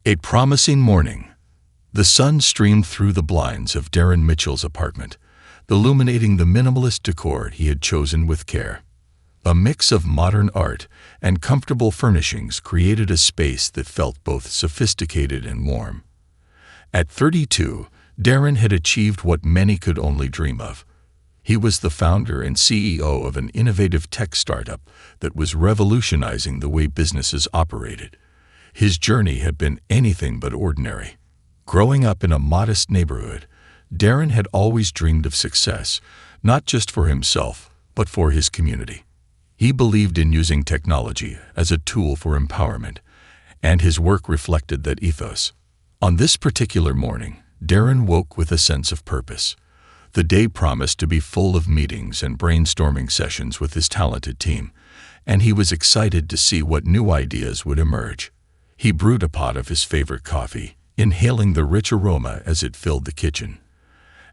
A promising morning. The sun streamed through the blinds of Darren Mitchell's apartment, illuminating the minimalist decor he had chosen with care. A mix of modern art and comfortable furnishings created a space that felt both sophisticated and warm. At 32, Darren had achieved what many could only dream of. He was the founder and CEO of an innovative tech startup that was revolutionizing the way businesses operated. His journey had been anything but ordinary. Growing up in a modest neighborhood, Darren had always dreamed of success, not just for himself, but for his community. He believed in using technology as a tool for empowerment, and his work reflected that ethos. On this particular morning, Darren woke with a sense of purpose. The day promised to be full of meetings and brainstorming sessions with his talented team, and he was excited to see what new ideas would emerge. He brewed a pot of his favorite coffee, inhaling the rich aroma as it filled the kitchen.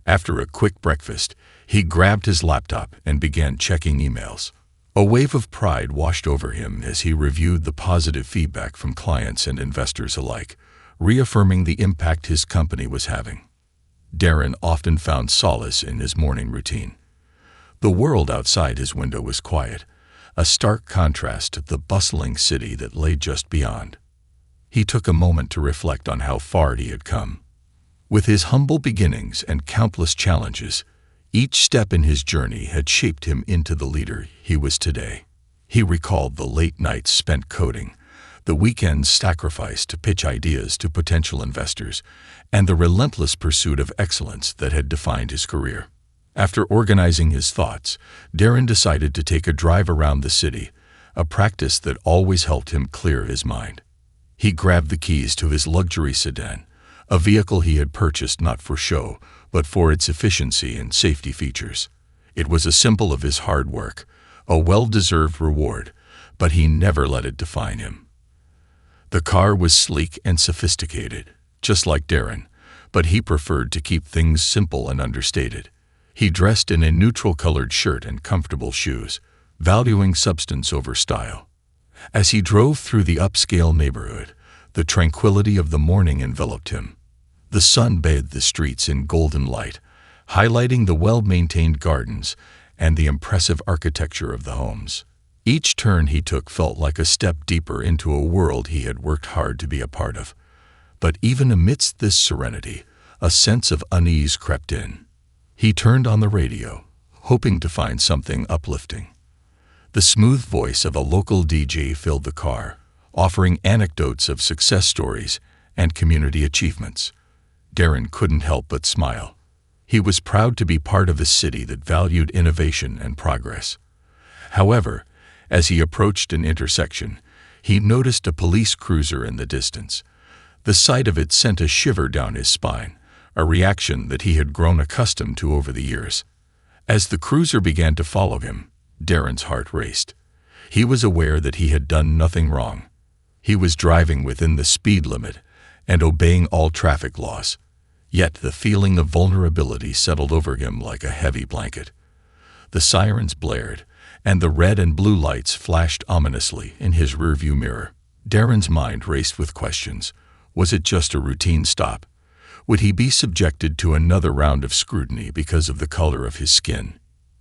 After a quick breakfast, he grabbed his laptop and began checking emails. A wave of pride washed over him as he reviewed the positive feedback from clients and investors alike, reaffirming the impact his company was having. Darren often found solace in his morning routine. The world outside his window was quiet, a stark contrast to the bustling city that lay just beyond. He took a moment to reflect on how far he had come. With his humble beginnings and countless challenges, each step in his journey had shaped him into the leader he was today. He recalled the late nights spent coding, the weekends sacrificed to pitch ideas to potential investors, and the relentless pursuit of excellence that had defined his career. After organizing his thoughts, Darren decided to take a drive around the city, a practice that always helped him clear his mind. He grabbed the keys to his luxury sedan, a vehicle he had purchased not for show, but for its efficiency and safety features. It was a symbol of his hard work, a well-deserved reward, but he never let it define him. The car was sleek and sophisticated, just like Darren, but he preferred to keep things simple and understated. He dressed in a neutral-colored shirt and comfortable shoes, valuing substance over style. As he drove through the upscale neighborhood, the tranquility of the morning enveloped him. The sun bathed the streets in golden light, highlighting the well-maintained gardens and the impressive architecture of the homes. Each turn he took felt like a step deeper into a world he had worked hard to be a part of. But even amidst this serenity, a sense of unease crept in. He turned on the radio, hoping to find something uplifting. The smooth voice of a local DJ filled the car, offering anecdotes of success stories and community achievements. Darren couldn't help but smile. He was proud to be part of a city that valued innovation and progress. However, as he approached an intersection, he noticed a police cruiser in the distance. The sight of it sent a shiver down his spine, a reaction that he had grown accustomed to over the years. As the cruiser began to follow him, Darren's heart raced. He was aware that he had done nothing wrong. He was driving within the speed limit and obeying all traffic laws. Yet the feeling of vulnerability settled over him like a heavy blanket. The sirens blared, and the red and blue lights flashed ominously in his rearview mirror. Darren's mind raced with questions. Was it just a routine stop? Would he be subjected to another round of scrutiny because of the color of his skin?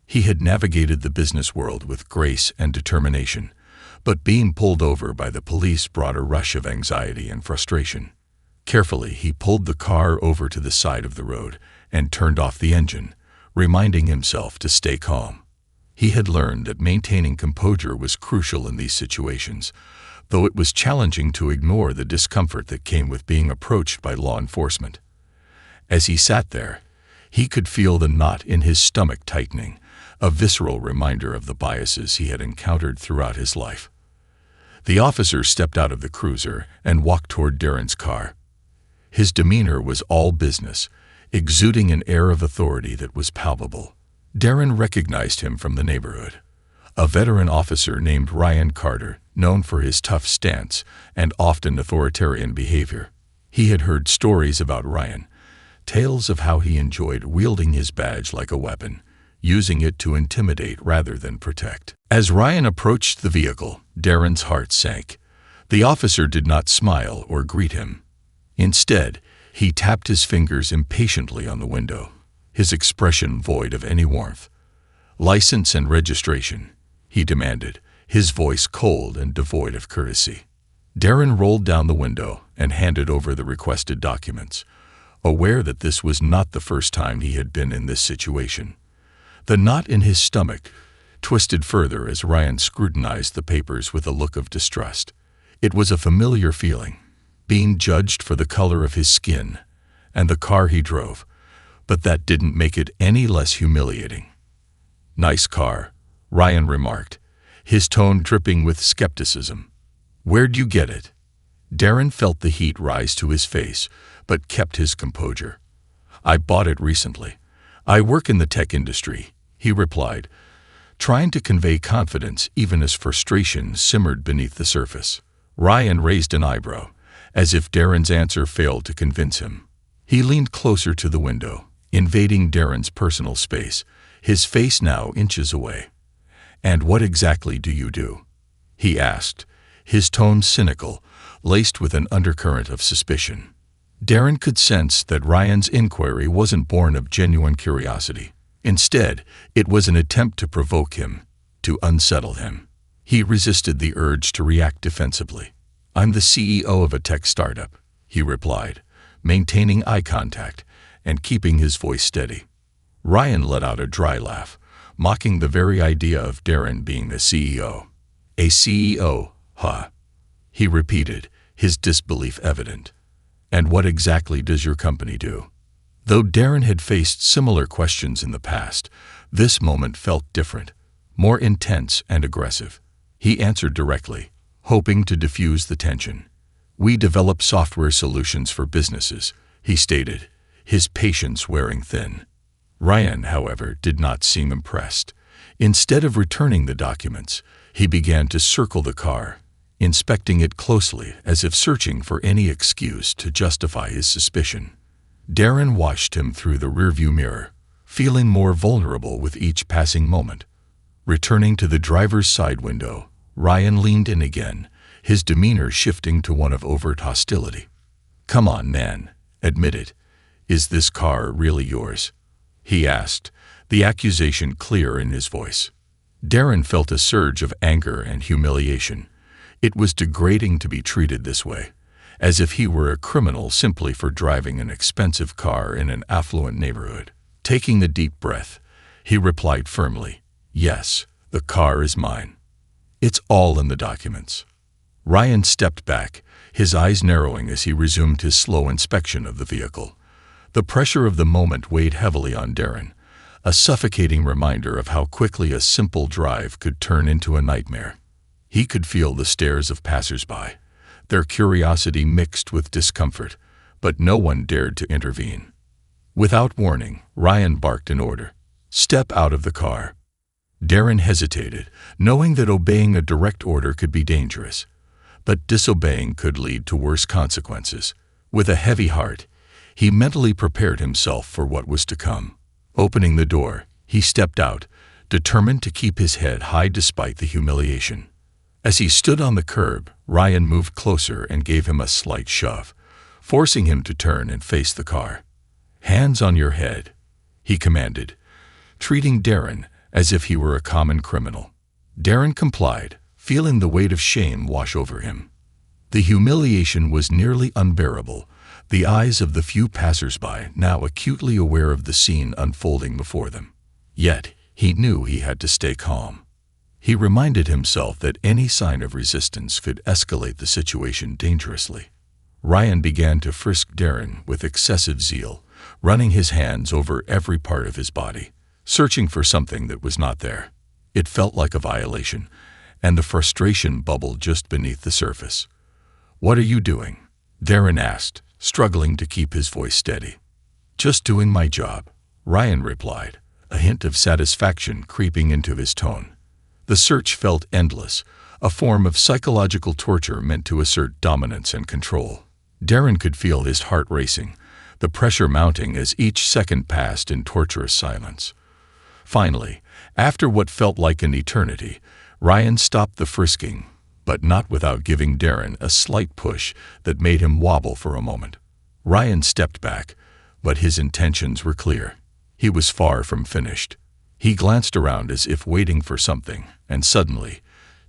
He had navigated the business world with grace and determination, but being pulled over by the police brought a rush of anxiety and frustration. Carefully, he pulled the car over to the side of the road and turned off the engine, reminding himself to stay calm. He had learned that maintaining composure was crucial in these situations, though it was challenging to ignore the discomfort that came with being approached by law enforcement. As he sat there, he could feel the knot in his stomach tightening, a visceral reminder of the biases he had encountered throughout his life. The officer stepped out of the cruiser and walked toward Darren's car. His demeanor was all business, exuding an air of authority that was palpable. Darren recognized him from the neighborhood. A veteran officer named Ryan Carter, known for his tough stance and often authoritarian behavior. He had heard stories about Ryan, tales of how he enjoyed wielding his badge like a weapon, using it to intimidate rather than protect. As Ryan approached the vehicle, Darren's heart sank. The officer did not smile or greet him. Instead, he tapped his fingers impatiently on the window, his expression void of any warmth. "License and registration," he demanded, his voice cold and devoid of courtesy. Darren rolled down the window and handed over the requested documents, aware that this was not the first time he had been in this situation. The knot in his stomach twisted further as Ryan scrutinized the papers with a look of distrust. It was a familiar feeling, being judged for the color of his skin and the car he drove, but that didn't make it any less humiliating. "Nice car," Ryan remarked, his tone dripping with skepticism. "Where'd you get it?" Darren felt the heat rise to his face, but kept his composure. "I bought it recently. I work in the tech industry," he replied, trying to convey confidence even as frustration simmered beneath the surface. Ryan raised an eyebrow, as if Darren's answer failed to convince him. He leaned closer to the window, invading Darren's personal space, his face now inches away. "And what exactly do you do?" he asked, his tone cynical, laced with an undercurrent of suspicion. Darren could sense that Ryan's inquiry wasn't born of genuine curiosity. Instead, it was an attempt to provoke him, to unsettle him. He resisted the urge to react defensively. "I'm the CEO of a tech startup," he replied, maintaining eye contact and keeping his voice steady. Ryan let out a dry laugh, mocking the very idea of Darren being the CEO. "A CEO, huh?" he repeated, his disbelief evident. "And what exactly does your company do?" Though Darren had faced similar questions in the past, this moment felt different, more intense and aggressive. He answered directly, hoping to diffuse the tension. "We develop software solutions for businesses," he stated, his patience wearing thin. Ryan, however, did not seem impressed. Instead of returning the documents, he began to circle the car, inspecting it closely as if searching for any excuse to justify his suspicion. Darren watched him through the rearview mirror, feeling more vulnerable with each passing moment. Returning to the driver's side window, Ryan leaned in again, his demeanor shifting to one of overt hostility. "Come on, man, admit it. Is this car really yours?" he asked, the accusation clear in his voice. Darren felt a surge of anger and humiliation. It was degrading to be treated this way, as if he were a criminal simply for driving an expensive car in an affluent neighborhood. Taking a deep breath, he replied firmly, "Yes, the car is mine. It's all in the documents." Ryan stepped back, his eyes narrowing as he resumed his slow inspection of the vehicle. The pressure of the moment weighed heavily on Darren, a suffocating reminder of how quickly a simple drive could turn into a nightmare. He could feel the stares of passers-by, their curiosity mixed with discomfort, but no one dared to intervene. Without warning, Ryan barked an order, "Step out of the car." Darren hesitated, knowing that obeying a direct order could be dangerous, but disobeying could lead to worse consequences. With a heavy heart, he mentally prepared himself for what was to come. Opening the door, he stepped out, determined to keep his head high despite the humiliation. As he stood on the curb, Ryan moved closer and gave him a slight shove, forcing him to turn and face the car. "Hands on your head," he commanded, treating Darren as if he were a common criminal. Darren complied, feeling the weight of shame wash over him. The humiliation was nearly unbearable, the eyes of the few passers-by now acutely aware of the scene unfolding before them. Yet, he knew he had to stay calm. He reminded himself that any sign of resistance could escalate the situation dangerously. Ryan began to frisk Darren with excessive zeal, running his hands over every part of his body, searching for something that was not there. It felt like a violation, and the frustration bubbled just beneath the surface. "What are you doing?" Darren asked, struggling to keep his voice steady. "Just doing my job," Ryan replied, a hint of satisfaction creeping into his tone. The search felt endless, a form of psychological torture meant to assert dominance and control. Darren could feel his heart racing, the pressure mounting as each second passed in torturous silence. Finally, after what felt like an eternity, Ryan stopped the frisking, but not without giving Darren a slight push that made him wobble for a moment. Ryan stepped back, but his intentions were clear. He was far from finished. He glanced around as if waiting for something, and suddenly,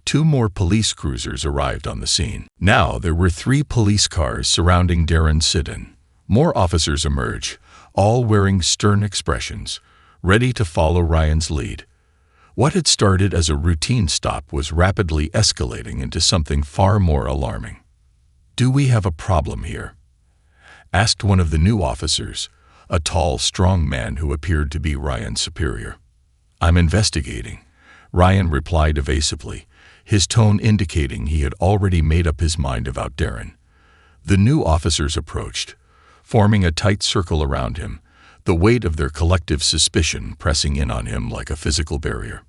2 more police cruisers arrived on the scene. Now there were 3 police cars surrounding Darren's sit-in. More officers emerged, all wearing stern expressions, ready to follow Ryan's lead. What had started as a routine stop was rapidly escalating into something far more alarming. "Do we have a problem here?" asked one of the new officers, a tall, strong man who appeared to be Ryan's superior. "I'm investigating," Ryan replied evasively, his tone indicating he had already made up his mind about Darren. The new officers approached, forming a tight circle around him, the weight of their collective suspicion pressing in on him like a physical barrier.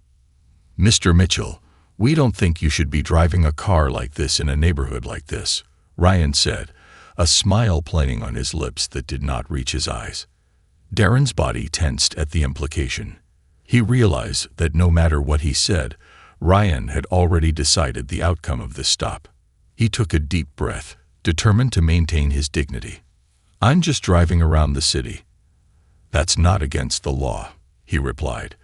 "Mr. Mitchell, we don't think you should be driving a car like this in a neighborhood like this," Ryan said, a smile playing on his lips that did not reach his eyes. Darren's body tensed at the implication. He realized that no matter what he said, Ryan had already decided the outcome of this stop. He took a deep breath, determined to maintain his dignity. "I'm just driving around the city." "That's not against the law," he replied,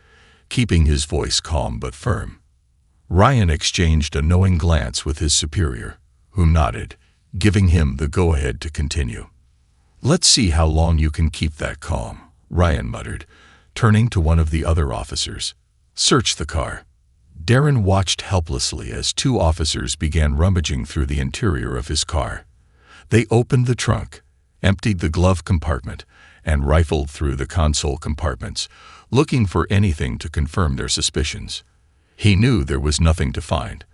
keeping his voice calm but firm. Ryan exchanged a knowing glance with his superior, who nodded, giving him the go-ahead to continue. "Let's see how long you can keep that calm," Ryan muttered, turning to one of the other officers. "Search the car." Darren watched helplessly as 2 officers began rummaging through the interior of his car. They opened the trunk, emptied the glove compartment, and rifled through the console compartments, looking for anything to confirm their suspicions. He knew there was nothing to find,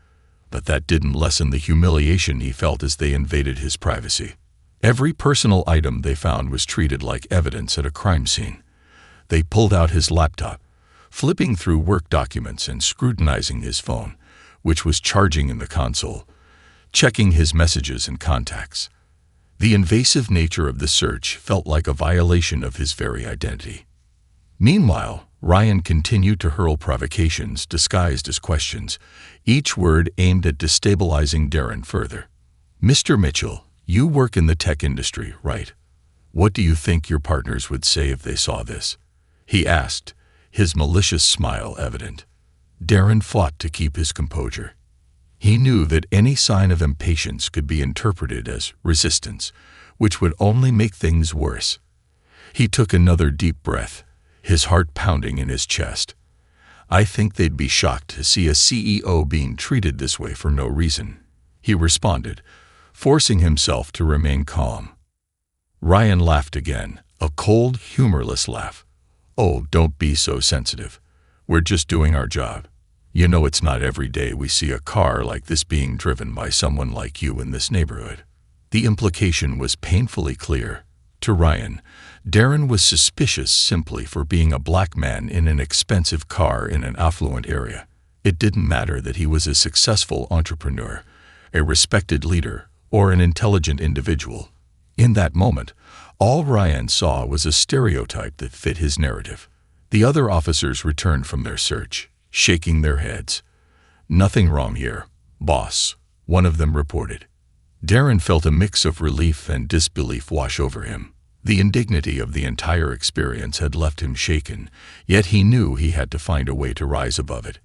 but that didn't lessen the humiliation he felt as they invaded his privacy. Every personal item they found was treated like evidence at a crime scene. They pulled out his laptop, flipping through work documents and scrutinizing his phone, which was charging in the console, checking his messages and contacts. The invasive nature of the search felt like a violation of his very identity. Meanwhile, Ryan continued to hurl provocations disguised as questions, each word aimed at destabilizing Darren further. "Mr. Mitchell, you work in the tech industry, right? What do you think your partners would say if they saw this?" he asked, his malicious smile evident. Darren fought to keep his composure. He knew that any sign of impatience could be interpreted as resistance, which would only make things worse. He took another deep breath, his heart pounding in his chest. "I think they'd be shocked to see a CEO being treated this way for no reason," he responded, forcing himself to remain calm. Ryan laughed again, a cold, humorless laugh. "Oh, don't be so sensitive. We're just doing our job. You know, it's not every day we see a car like this being driven by someone like you in this neighborhood." The implication was painfully clear. To Ryan, Darren was suspicious simply for being a black man in an expensive car in an affluent area. It didn't matter that he was a successful entrepreneur, a respected leader, or an intelligent individual. In that moment, all Ryan saw was a stereotype that fit his narrative. The other officers returned from their search, shaking their heads. "Nothing wrong here, boss," one of them reported. Darren felt a mix of relief and disbelief wash over him. The indignity of the entire experience had left him shaken, yet he knew he had to find a way to rise above it.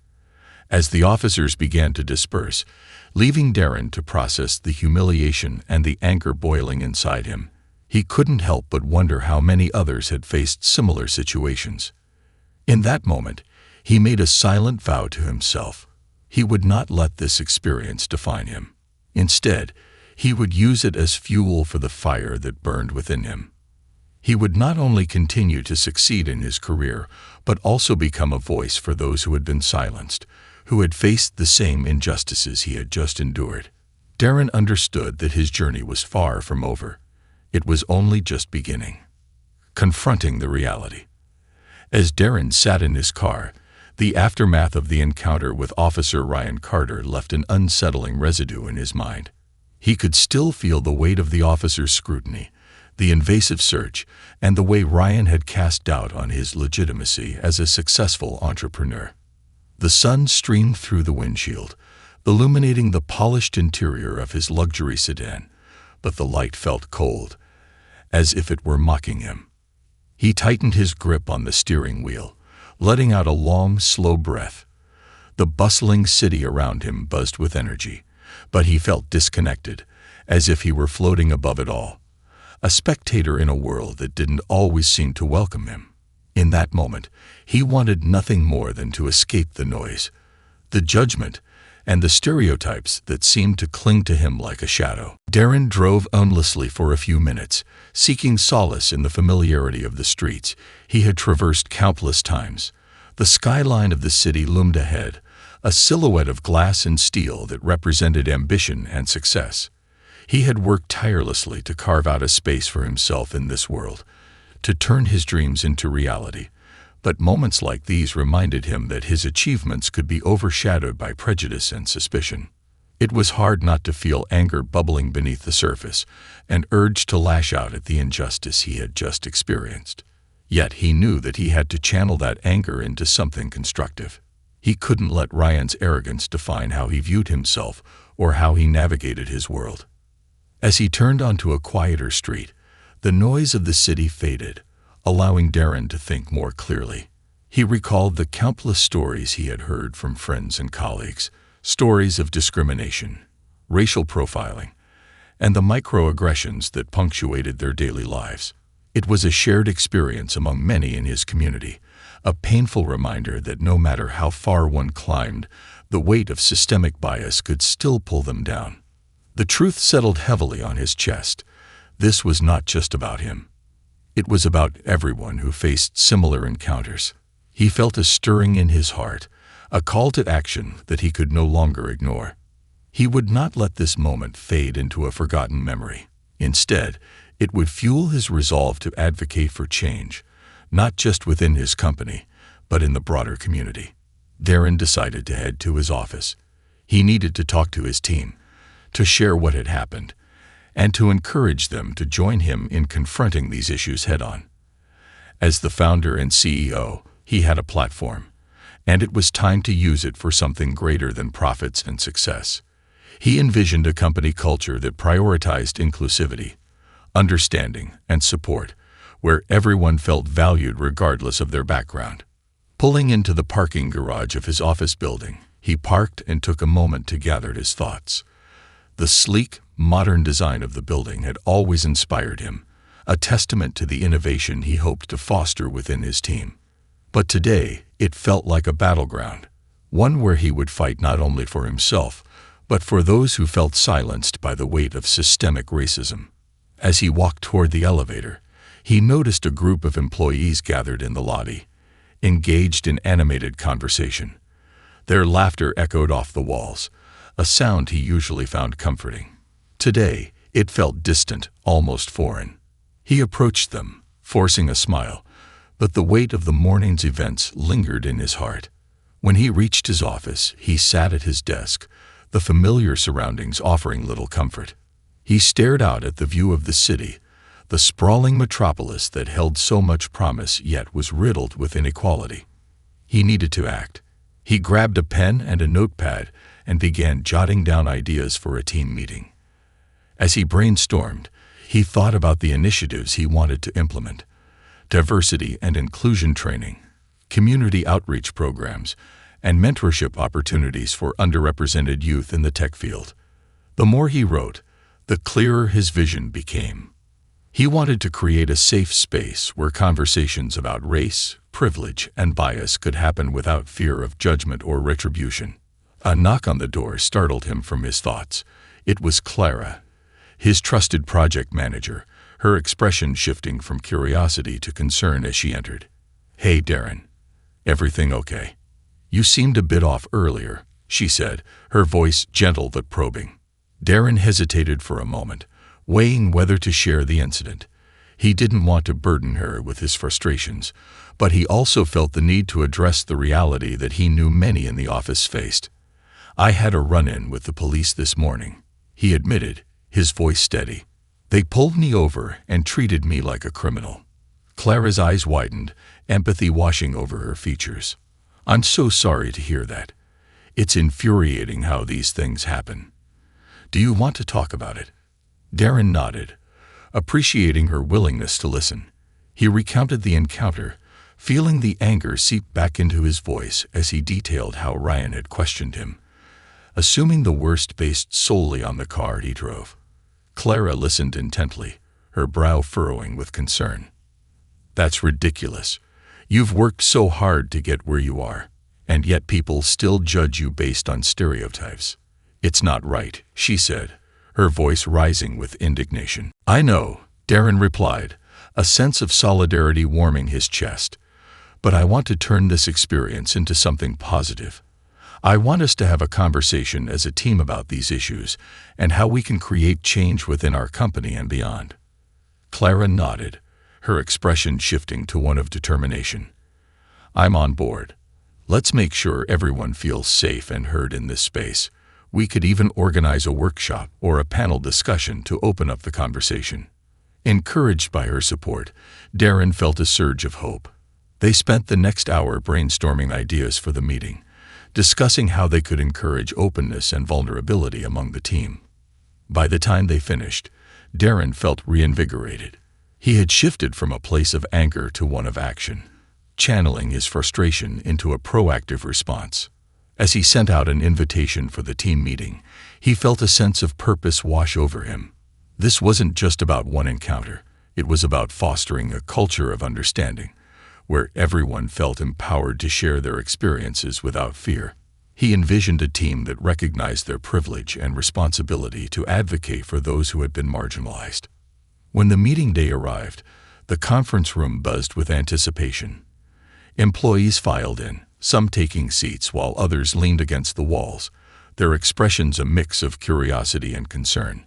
As the officers began to disperse, leaving Darren to process the humiliation and the anger boiling inside him, he couldn't help but wonder how many others had faced similar situations. In that moment, he made a silent vow to himself. He would not let this experience define him. Instead, he would use it as fuel for the fire that burned within him. He would not only continue to succeed in his career, but also become a voice for those who had been silenced, who had faced the same injustices he had just endured. Darren understood that his journey was far from over. It was only just beginning. Confronting the reality. As Darren sat in his car, the aftermath of the encounter with Officer Ryan Carter left an unsettling residue in his mind. He could still feel the weight of the officer's scrutiny, the invasive search, and the way Ryan had cast doubt on his legitimacy as a successful entrepreneur. The sun streamed through the windshield, illuminating the polished interior of his luxury sedan, but the light felt cold, as if it were mocking him. He tightened his grip on the steering wheel, letting out a long, slow breath. The bustling city around him buzzed with energy, but he felt disconnected, as if he were floating above it all, a spectator in a world that didn't always seem to welcome him. In that moment, he wanted nothing more than to escape the noise, the judgment, and the stereotypes that seemed to cling to him like a shadow. Darren drove aimlessly for a few minutes, seeking solace in the familiarity of the streets he had traversed countless times. The skyline of the city loomed ahead, a silhouette of glass and steel that represented ambition and success. He had worked tirelessly to carve out a space for himself in this world, to turn his dreams into reality. But moments like these reminded him that his achievements could be overshadowed by prejudice and suspicion. It was hard not to feel anger bubbling beneath the surface, an urge to lash out at the injustice he had just experienced. Yet he knew that he had to channel that anger into something constructive. He couldn't let Ryan's arrogance define how he viewed himself or how he navigated his world. As he turned onto a quieter street, the noise of the city faded, allowing Darren to think more clearly. He recalled the countless stories he had heard from friends and colleagues, stories of discrimination, racial profiling, and the microaggressions that punctuated their daily lives. It was a shared experience among many in his community, a painful reminder that no matter how far one climbed, the weight of systemic bias could still pull them down. The truth settled heavily on his chest. This was not just about him. It was about everyone who faced similar encounters. He felt a stirring in his heart, a call to action that he could no longer ignore. He would not let this moment fade into a forgotten memory. Instead, it would fuel his resolve to advocate for change, not just within his company, but in the broader community. Darren decided to head to his office. He needed to talk to his team, to share what had happened, and to encourage them to join him in confronting these issues head-on. As the founder and CEO, he had a platform, and it was time to use it for something greater than profits and success. He envisioned a company culture that prioritized inclusivity, understanding, and support, where everyone felt valued regardless of their background. Pulling into the parking garage of his office building, he parked and took a moment to gather his thoughts. The sleek, modern design of the building had always inspired him, a testament to the innovation he hoped to foster within his team. But today, it felt like a battleground, one where he would fight not only for himself, but for those who felt silenced by the weight of systemic racism. As he walked toward the elevator, he noticed a group of employees gathered in the lobby, engaged in animated conversation. Their laughter echoed off the walls, a sound he usually found comforting. Today, it felt distant, almost foreign. He approached them, forcing a smile, but the weight of the morning's events lingered in his heart. When he reached his office, he sat at his desk, the familiar surroundings offering little comfort. He stared out at the view of the city, the sprawling metropolis that held so much promise yet was riddled with inequality. He needed to act. He grabbed a pen and a notepad and began jotting down ideas for a team meeting. As he brainstormed, he thought about the initiatives he wanted to implement: diversity and inclusion training, community outreach programs, and mentorship opportunities for underrepresented youth in the tech field. The more he wrote, the clearer his vision became. He wanted to create a safe space where conversations about race, privilege, and bias could happen without fear of judgment or retribution. A knock on the door startled him from his thoughts. It was Clara, his trusted project manager, her expression shifting from curiosity to concern as she entered. "Hey, Darren. Everything okay? You seemed a bit off earlier," she said, her voice gentle but probing. Darren hesitated for a moment, weighing whether to share the incident. He didn't want to burden her with his frustrations, but he also felt the need to address the reality that he knew many in the office faced. "I had a run-in with the police this morning," he admitted, his voice steady. "They pulled me over and treated me like a criminal." Clara's eyes widened, empathy washing over her features. "I'm so sorry to hear that. It's infuriating how these things happen. Do you want to talk about it?" Darren nodded, appreciating her willingness to listen. He recounted the encounter, feeling the anger seep back into his voice as he detailed how Ryan had questioned him, assuming the worst based solely on the car he drove. Clara listened intently, her brow furrowing with concern. "That's ridiculous. You've worked so hard to get where you are, and yet people still judge you based on stereotypes. It's not right," she said, her voice rising with indignation. "I know," Darren replied, a sense of solidarity warming his chest. "But I want to turn this experience into something positive. I want us to have a conversation as a team about these issues and how we can create change within our company and beyond." Clara nodded, her expression shifting to one of determination. "I'm on board. Let's make sure everyone feels safe and heard in this space. We could even organize a workshop or a panel discussion to open up the conversation." Encouraged by her support, Darren felt a surge of hope. They spent the next hour brainstorming ideas for the meeting, discussing how they could encourage openness and vulnerability among the team. By the time they finished, Darren felt reinvigorated. He had shifted from a place of anger to one of action, channeling his frustration into a proactive response. As he sent out an invitation for the team meeting, he felt a sense of purpose wash over him. This wasn't just about one encounter, it was about fostering a culture of understanding, where everyone felt empowered to share their experiences without fear. He envisioned a team that recognized their privilege and responsibility to advocate for those who had been marginalized. When the meeting day arrived, the conference room buzzed with anticipation. Employees filed in, some taking seats while others leaned against the walls, their expressions a mix of curiosity and concern.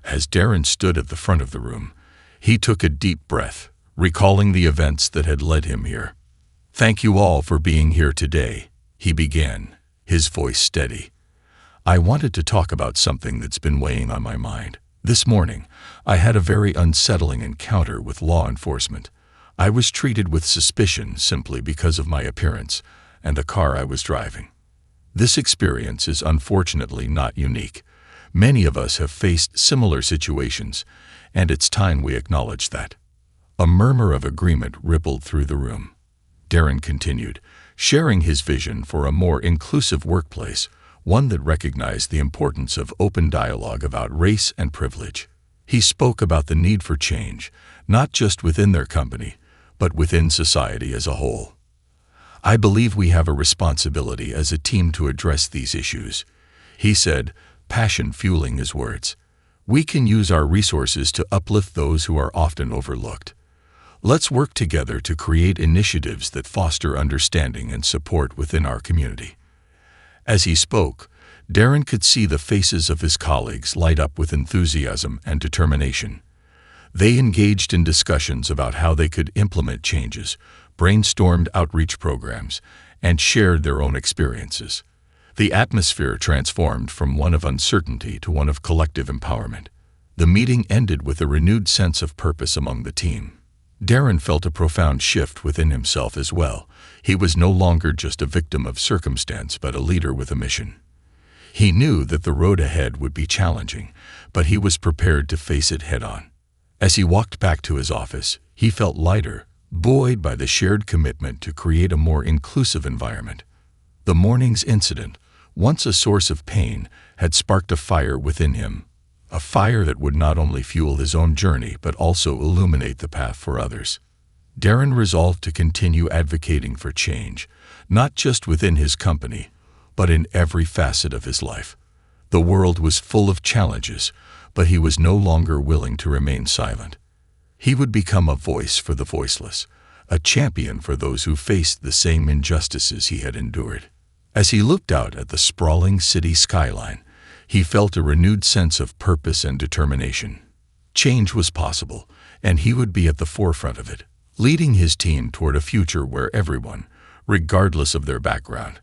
As Darren stood at the front of the room, he took a deep breath, recalling the events that had led him here. "Thank you all for being here today," he began, his voice steady. "I wanted to talk about something that's been weighing on my mind. This morning, I had a very unsettling encounter with law enforcement. I was treated with suspicion simply because of my appearance and the car I was driving. This experience is unfortunately not unique. Many of us have faced similar situations, and it's time we acknowledge that." A murmur of agreement rippled through the room. Darren continued, sharing his vision for a more inclusive workplace, one that recognized the importance of open dialogue about race and privilege. He spoke about the need for change, not just within their company, but within society as a whole. "I believe we have a responsibility as a team to address these issues," he said, passion fueling his words. "We can use our resources to uplift those who are often overlooked. Let's work together to create initiatives that foster understanding and support within our community." As he spoke, Darren could see the faces of his colleagues light up with enthusiasm and determination. They engaged in discussions about how they could implement changes, brainstormed outreach programs, and shared their own experiences. The atmosphere transformed from one of uncertainty to one of collective empowerment. The meeting ended with a renewed sense of purpose among the team. Darren felt a profound shift within himself as well. He was no longer just a victim of circumstance, but a leader with a mission. He knew that the road ahead would be challenging, but he was prepared to face it head-on. As he walked back to his office, he felt lighter, buoyed by the shared commitment to create a more inclusive environment. The morning's incident, once a source of pain, had sparked a fire within him, a fire that would not only fuel his own journey but also illuminate the path for others. Darren resolved to continue advocating for change, not just within his company, but in every facet of his life. The world was full of challenges, but he was no longer willing to remain silent. He would become a voice for the voiceless, a champion for those who faced the same injustices he had endured. As he looked out at the sprawling city skyline, he felt a renewed sense of purpose and determination. Change was possible, and he would be at the forefront of it, leading his team toward a future where everyone, regardless of their background,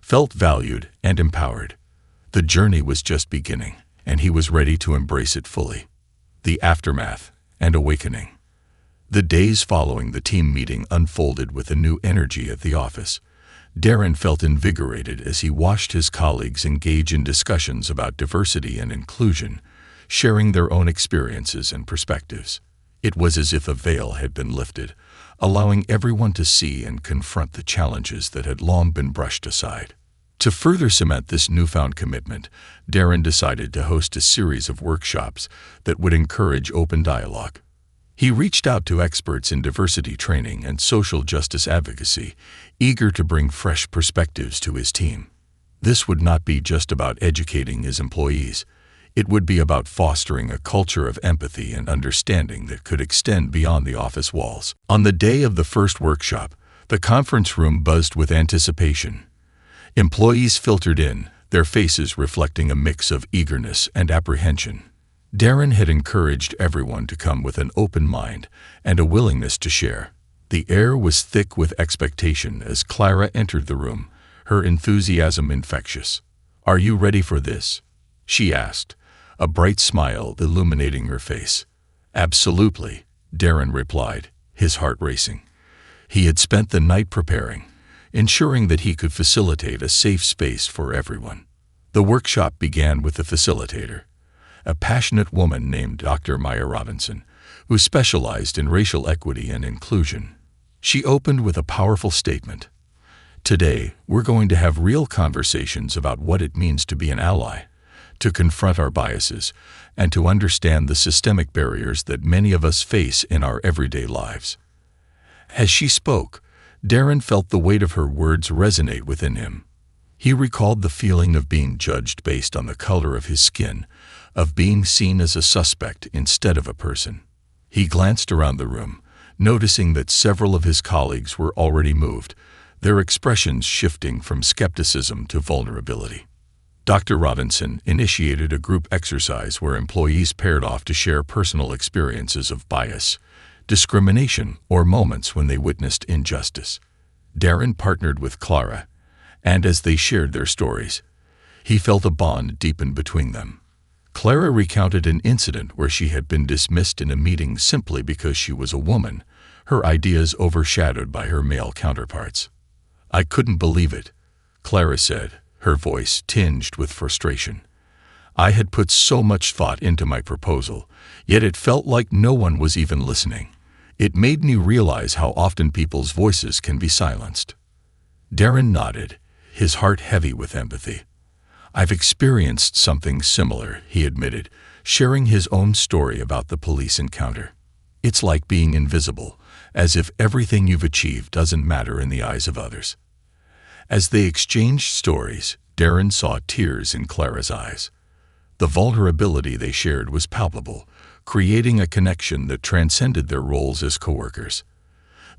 felt valued and empowered. The journey was just beginning, and he was ready to embrace it fully. The aftermath and awakening. The days following the team meeting unfolded with a new energy at the office. Darren felt invigorated as he watched his colleagues engage in discussions about diversity and inclusion, sharing their own experiences and perspectives. It was as if a veil had been lifted, allowing everyone to see and confront the challenges that had long been brushed aside. To further cement this newfound commitment, Darren decided to host a series of workshops that would encourage open dialogue. He reached out to experts in diversity training and social justice advocacy, eager to bring fresh perspectives to his team. This would not be just about educating his employees. It would be about fostering a culture of empathy and understanding that could extend beyond the office walls. On the day of the first workshop, the conference room buzzed with anticipation. Employees filtered in, their faces reflecting a mix of eagerness and apprehension. Darren had encouraged everyone to come with an open mind and a willingness to share. The air was thick with expectation as Clara entered the room, her enthusiasm infectious. "Are you ready for this?" she asked, a bright smile illuminating her face. "Absolutely," Darren replied, his heart racing. He had spent the night preparing, ensuring that he could facilitate a safe space for everyone. The workshop began with the facilitator, a passionate woman named Dr. Maya Robinson, who specialized in racial equity and inclusion. She opened with a powerful statement. "Today, we're going to have real conversations about what it means to be an ally, to confront our biases, and to understand the systemic barriers that many of us face in our everyday lives." As she spoke, Darren felt the weight of her words resonate within him. He recalled the feeling of being judged based on the color of his skin, of being seen as a suspect instead of a person. He glanced around the room, noticing that several of his colleagues were already moved, their expressions shifting from skepticism to vulnerability. Dr. Robinson initiated a group exercise where employees paired off to share personal experiences of bias, discrimination, or moments when they witnessed injustice. Darren partnered with Clara, and as they shared their stories, he felt a bond deepen between them. Clara recounted an incident where she had been dismissed in a meeting simply because she was a woman, her ideas overshadowed by her male counterparts. "I couldn't believe it," Clara said, her voice tinged with frustration. "I had put so much thought into my proposal, yet it felt like no one was even listening. It made me realize how often people's voices can be silenced." Darren nodded, his heart heavy with empathy. "I've experienced something similar," he admitted, sharing his own story about the police encounter. "It's like being invisible, as if everything you've achieved doesn't matter in the eyes of others." As they exchanged stories, Darren saw tears in Clara's eyes. The vulnerability they shared was palpable, creating a connection that transcended their roles as coworkers.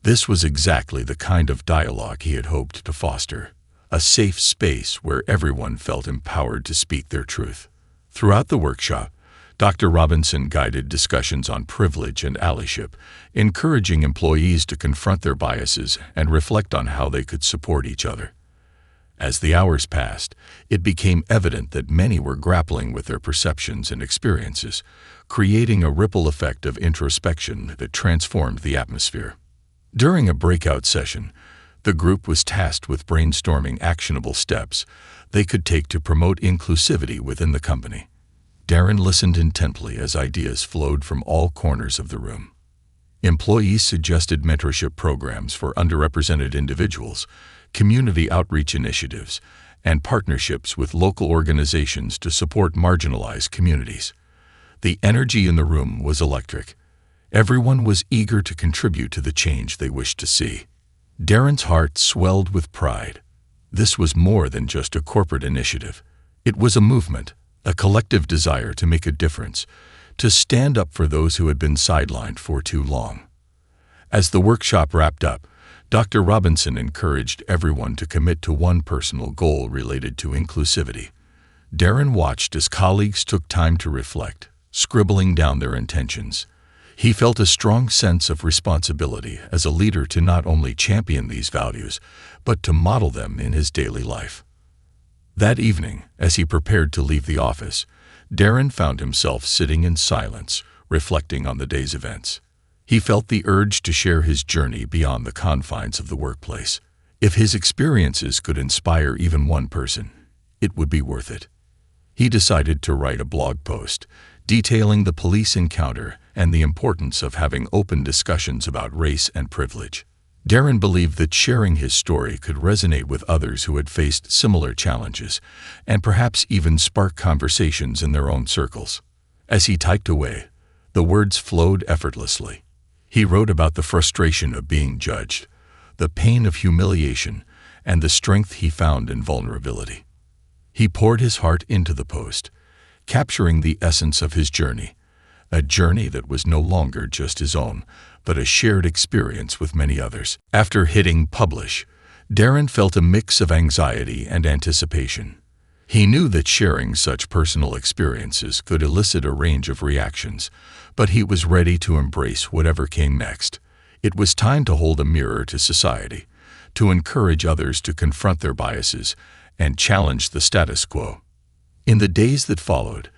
This was exactly the kind of dialogue he had hoped to foster, a safe space where everyone felt empowered to speak their truth. Throughout the workshop, Dr. Robinson guided discussions on privilege and allyship, encouraging employees to confront their biases and reflect on how they could support each other. As the hours passed, it became evident that many were grappling with their perceptions and experiences, creating a ripple effect of introspection that transformed the atmosphere. During a breakout session, the group was tasked with brainstorming actionable steps they could take to promote inclusivity within the company. Darren listened intently as ideas flowed from all corners of the room. Employees suggested mentorship programs for underrepresented individuals, community outreach initiatives, and partnerships with local organizations to support marginalized communities. The energy in the room was electric. Everyone was eager to contribute to the change they wished to see. Darren's heart swelled with pride. This was more than just a corporate initiative. It was a movement, a collective desire to make a difference, to stand up for those who had been sidelined for too long. As the workshop wrapped up, Dr. Robinson encouraged everyone to commit to one personal goal related to inclusivity. Darren watched as colleagues took time to reflect, scribbling down their intentions. He felt a strong sense of responsibility as a leader to not only champion these values, but to model them in his daily life. That evening, as he prepared to leave the office, Darren found himself sitting in silence, reflecting on the day's events. He felt the urge to share his journey beyond the confines of the workplace. If his experiences could inspire even one person, it would be worth it. He decided to write a blog post, detailing the police encounter and the importance of having open discussions about race and privilege. Darren believed that sharing his story could resonate with others who had faced similar challenges, and perhaps even spark conversations in their own circles. As he typed away, the words flowed effortlessly. He wrote about the frustration of being judged, the pain of humiliation, and the strength he found in vulnerability. He poured his heart into the post, capturing the essence of his journey, a journey that was no longer just his own, but a shared experience with many others. After hitting publish, Darren felt a mix of anxiety and anticipation. He knew that sharing such personal experiences could elicit a range of reactions, but he was ready to embrace whatever came next. It was time to hold a mirror to society, to encourage others to confront their biases and challenge the status quo. In the days that followed,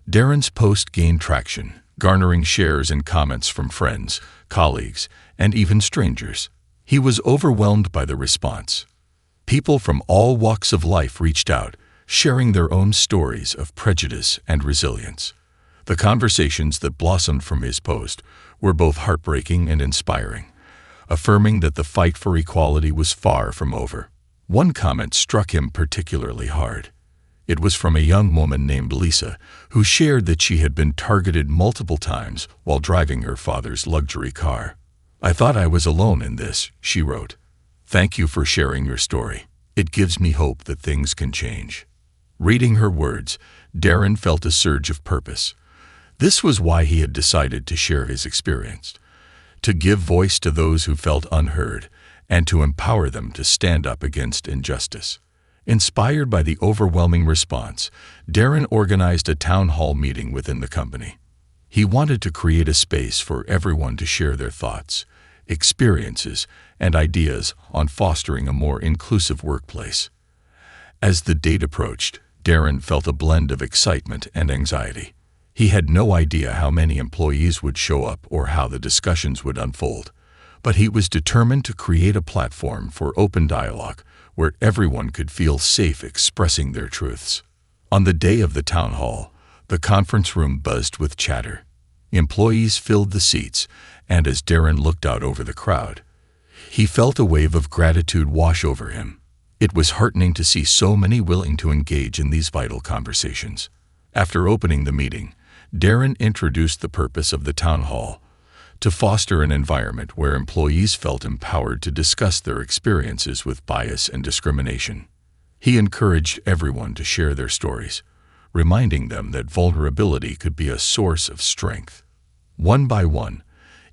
Darren's post gained traction, garnering shares and comments from friends, colleagues, and even strangers. He was overwhelmed by the response. People from all walks of life reached out, sharing their own stories of prejudice and resilience. The conversations that blossomed from his post were both heartbreaking and inspiring, affirming that the fight for equality was far from over. One comment struck him particularly hard. It was from a young woman named Lisa, who shared that she had been targeted multiple times while driving her father's luxury car. "I thought I was alone in this," she wrote. "Thank you for sharing your story. It gives me hope that things can change." Reading her words, Darren felt a surge of purpose. This was why he had decided to share his experience, to give voice to those who felt unheard, and to empower them to stand up against injustice. Inspired by the overwhelming response, Darren organized a town hall meeting within the company. He wanted to create a space for everyone to share their thoughts, experiences, and ideas on fostering a more inclusive workplace. As the date approached, Darren felt a blend of excitement and anxiety. He had no idea how many employees would show up or how the discussions would unfold, but he was determined to create a platform for open dialogue where everyone could feel safe expressing their truths. On the day of the town hall, the conference room buzzed with chatter. Employees filled the seats, and as Darren looked out over the crowd, he felt a wave of gratitude wash over him. It was heartening to see so many willing to engage in these vital conversations. After opening the meeting, Darren introduced the purpose of the town hall: to foster an environment where employees felt empowered to discuss their experiences with bias and discrimination. He encouraged everyone to share their stories, reminding them that vulnerability could be a source of strength. One by one,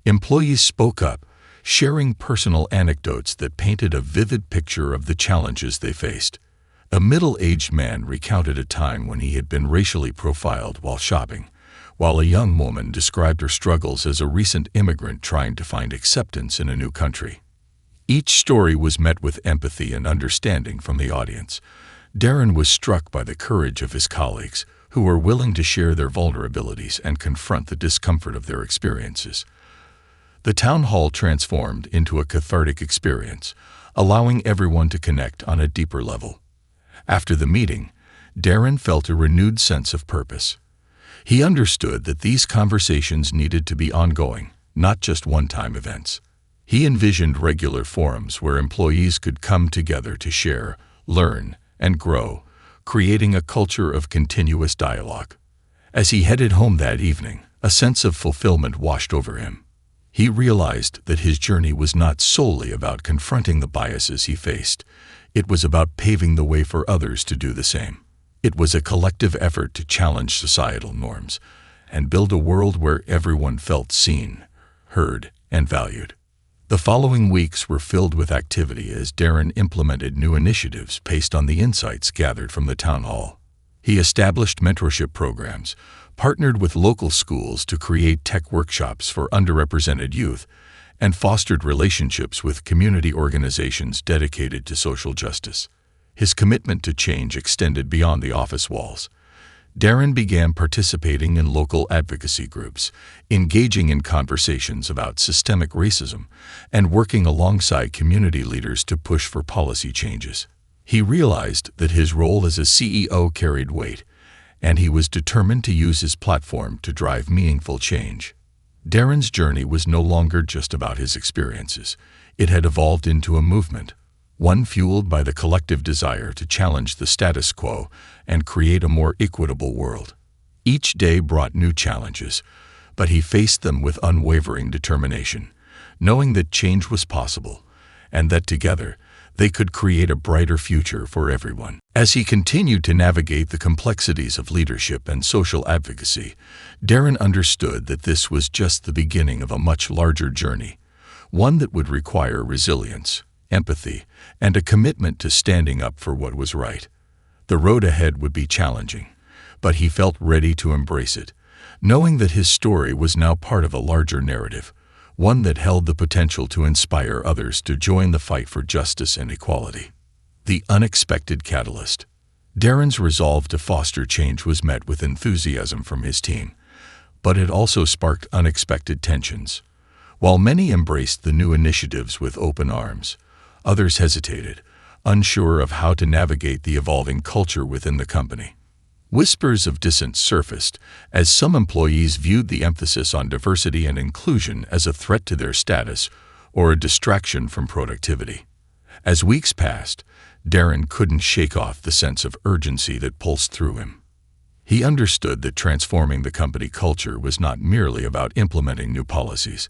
employees spoke up, sharing personal anecdotes that painted a vivid picture of the challenges they faced. A middle-aged man recounted a time when he had been racially profiled while shopping, while a young woman described her struggles as a recent immigrant trying to find acceptance in a new country. Each story was met with empathy and understanding from the audience. Darren was struck by the courage of his colleagues, who were willing to share their vulnerabilities and confront the discomfort of their experiences. The town hall transformed into a cathartic experience, allowing everyone to connect on a deeper level. After the meeting, Darren felt a renewed sense of purpose. He understood that these conversations needed to be ongoing, not just one-time events. He envisioned regular forums where employees could come together to share, learn, and grow, creating a culture of continuous dialogue. As he headed home that evening, a sense of fulfillment washed over him. He realized that his journey was not solely about confronting the biases he faced. It was about paving the way for others to do the same. It was a collective effort to challenge societal norms and build a world where everyone felt seen, heard, and valued. The following weeks were filled with activity as Darren implemented new initiatives based on the insights gathered from the town hall. He established mentorship programs, partnered with local schools to create tech workshops for underrepresented youth, and fostered relationships with community organizations dedicated to social justice. His commitment to change extended beyond the office walls. Darren began participating in local advocacy groups, engaging in conversations about systemic racism, and working alongside community leaders to push for policy changes. He realized that his role as a CEO carried weight, and he was determined to use his platform to drive meaningful change. Darren's journey was no longer just about his experiences. It had evolved into a movement, one fueled by the collective desire to challenge the status quo and create a more equitable world. Each day brought new challenges, but he faced them with unwavering determination, knowing that change was possible and that together they could create a brighter future for everyone. As he continued to navigate the complexities of leadership and social advocacy, Darren understood that this was just the beginning of a much larger journey, one that would require resilience, empathy, and a commitment to standing up for what was right. The road ahead would be challenging, but he felt ready to embrace it, knowing that his story was now part of a larger narrative, one that held the potential to inspire others to join the fight for justice and equality. The unexpected catalyst. Darren's resolve to foster change was met with enthusiasm from his team, but it also sparked unexpected tensions. While many embraced the new initiatives with open arms, others hesitated, unsure of how to navigate the evolving culture within the company. Whispers of dissent surfaced as some employees viewed the emphasis on diversity and inclusion as a threat to their status or a distraction from productivity. As weeks passed, Darren couldn't shake off the sense of urgency that pulsed through him. He understood that transforming the company culture was not merely about implementing new policies.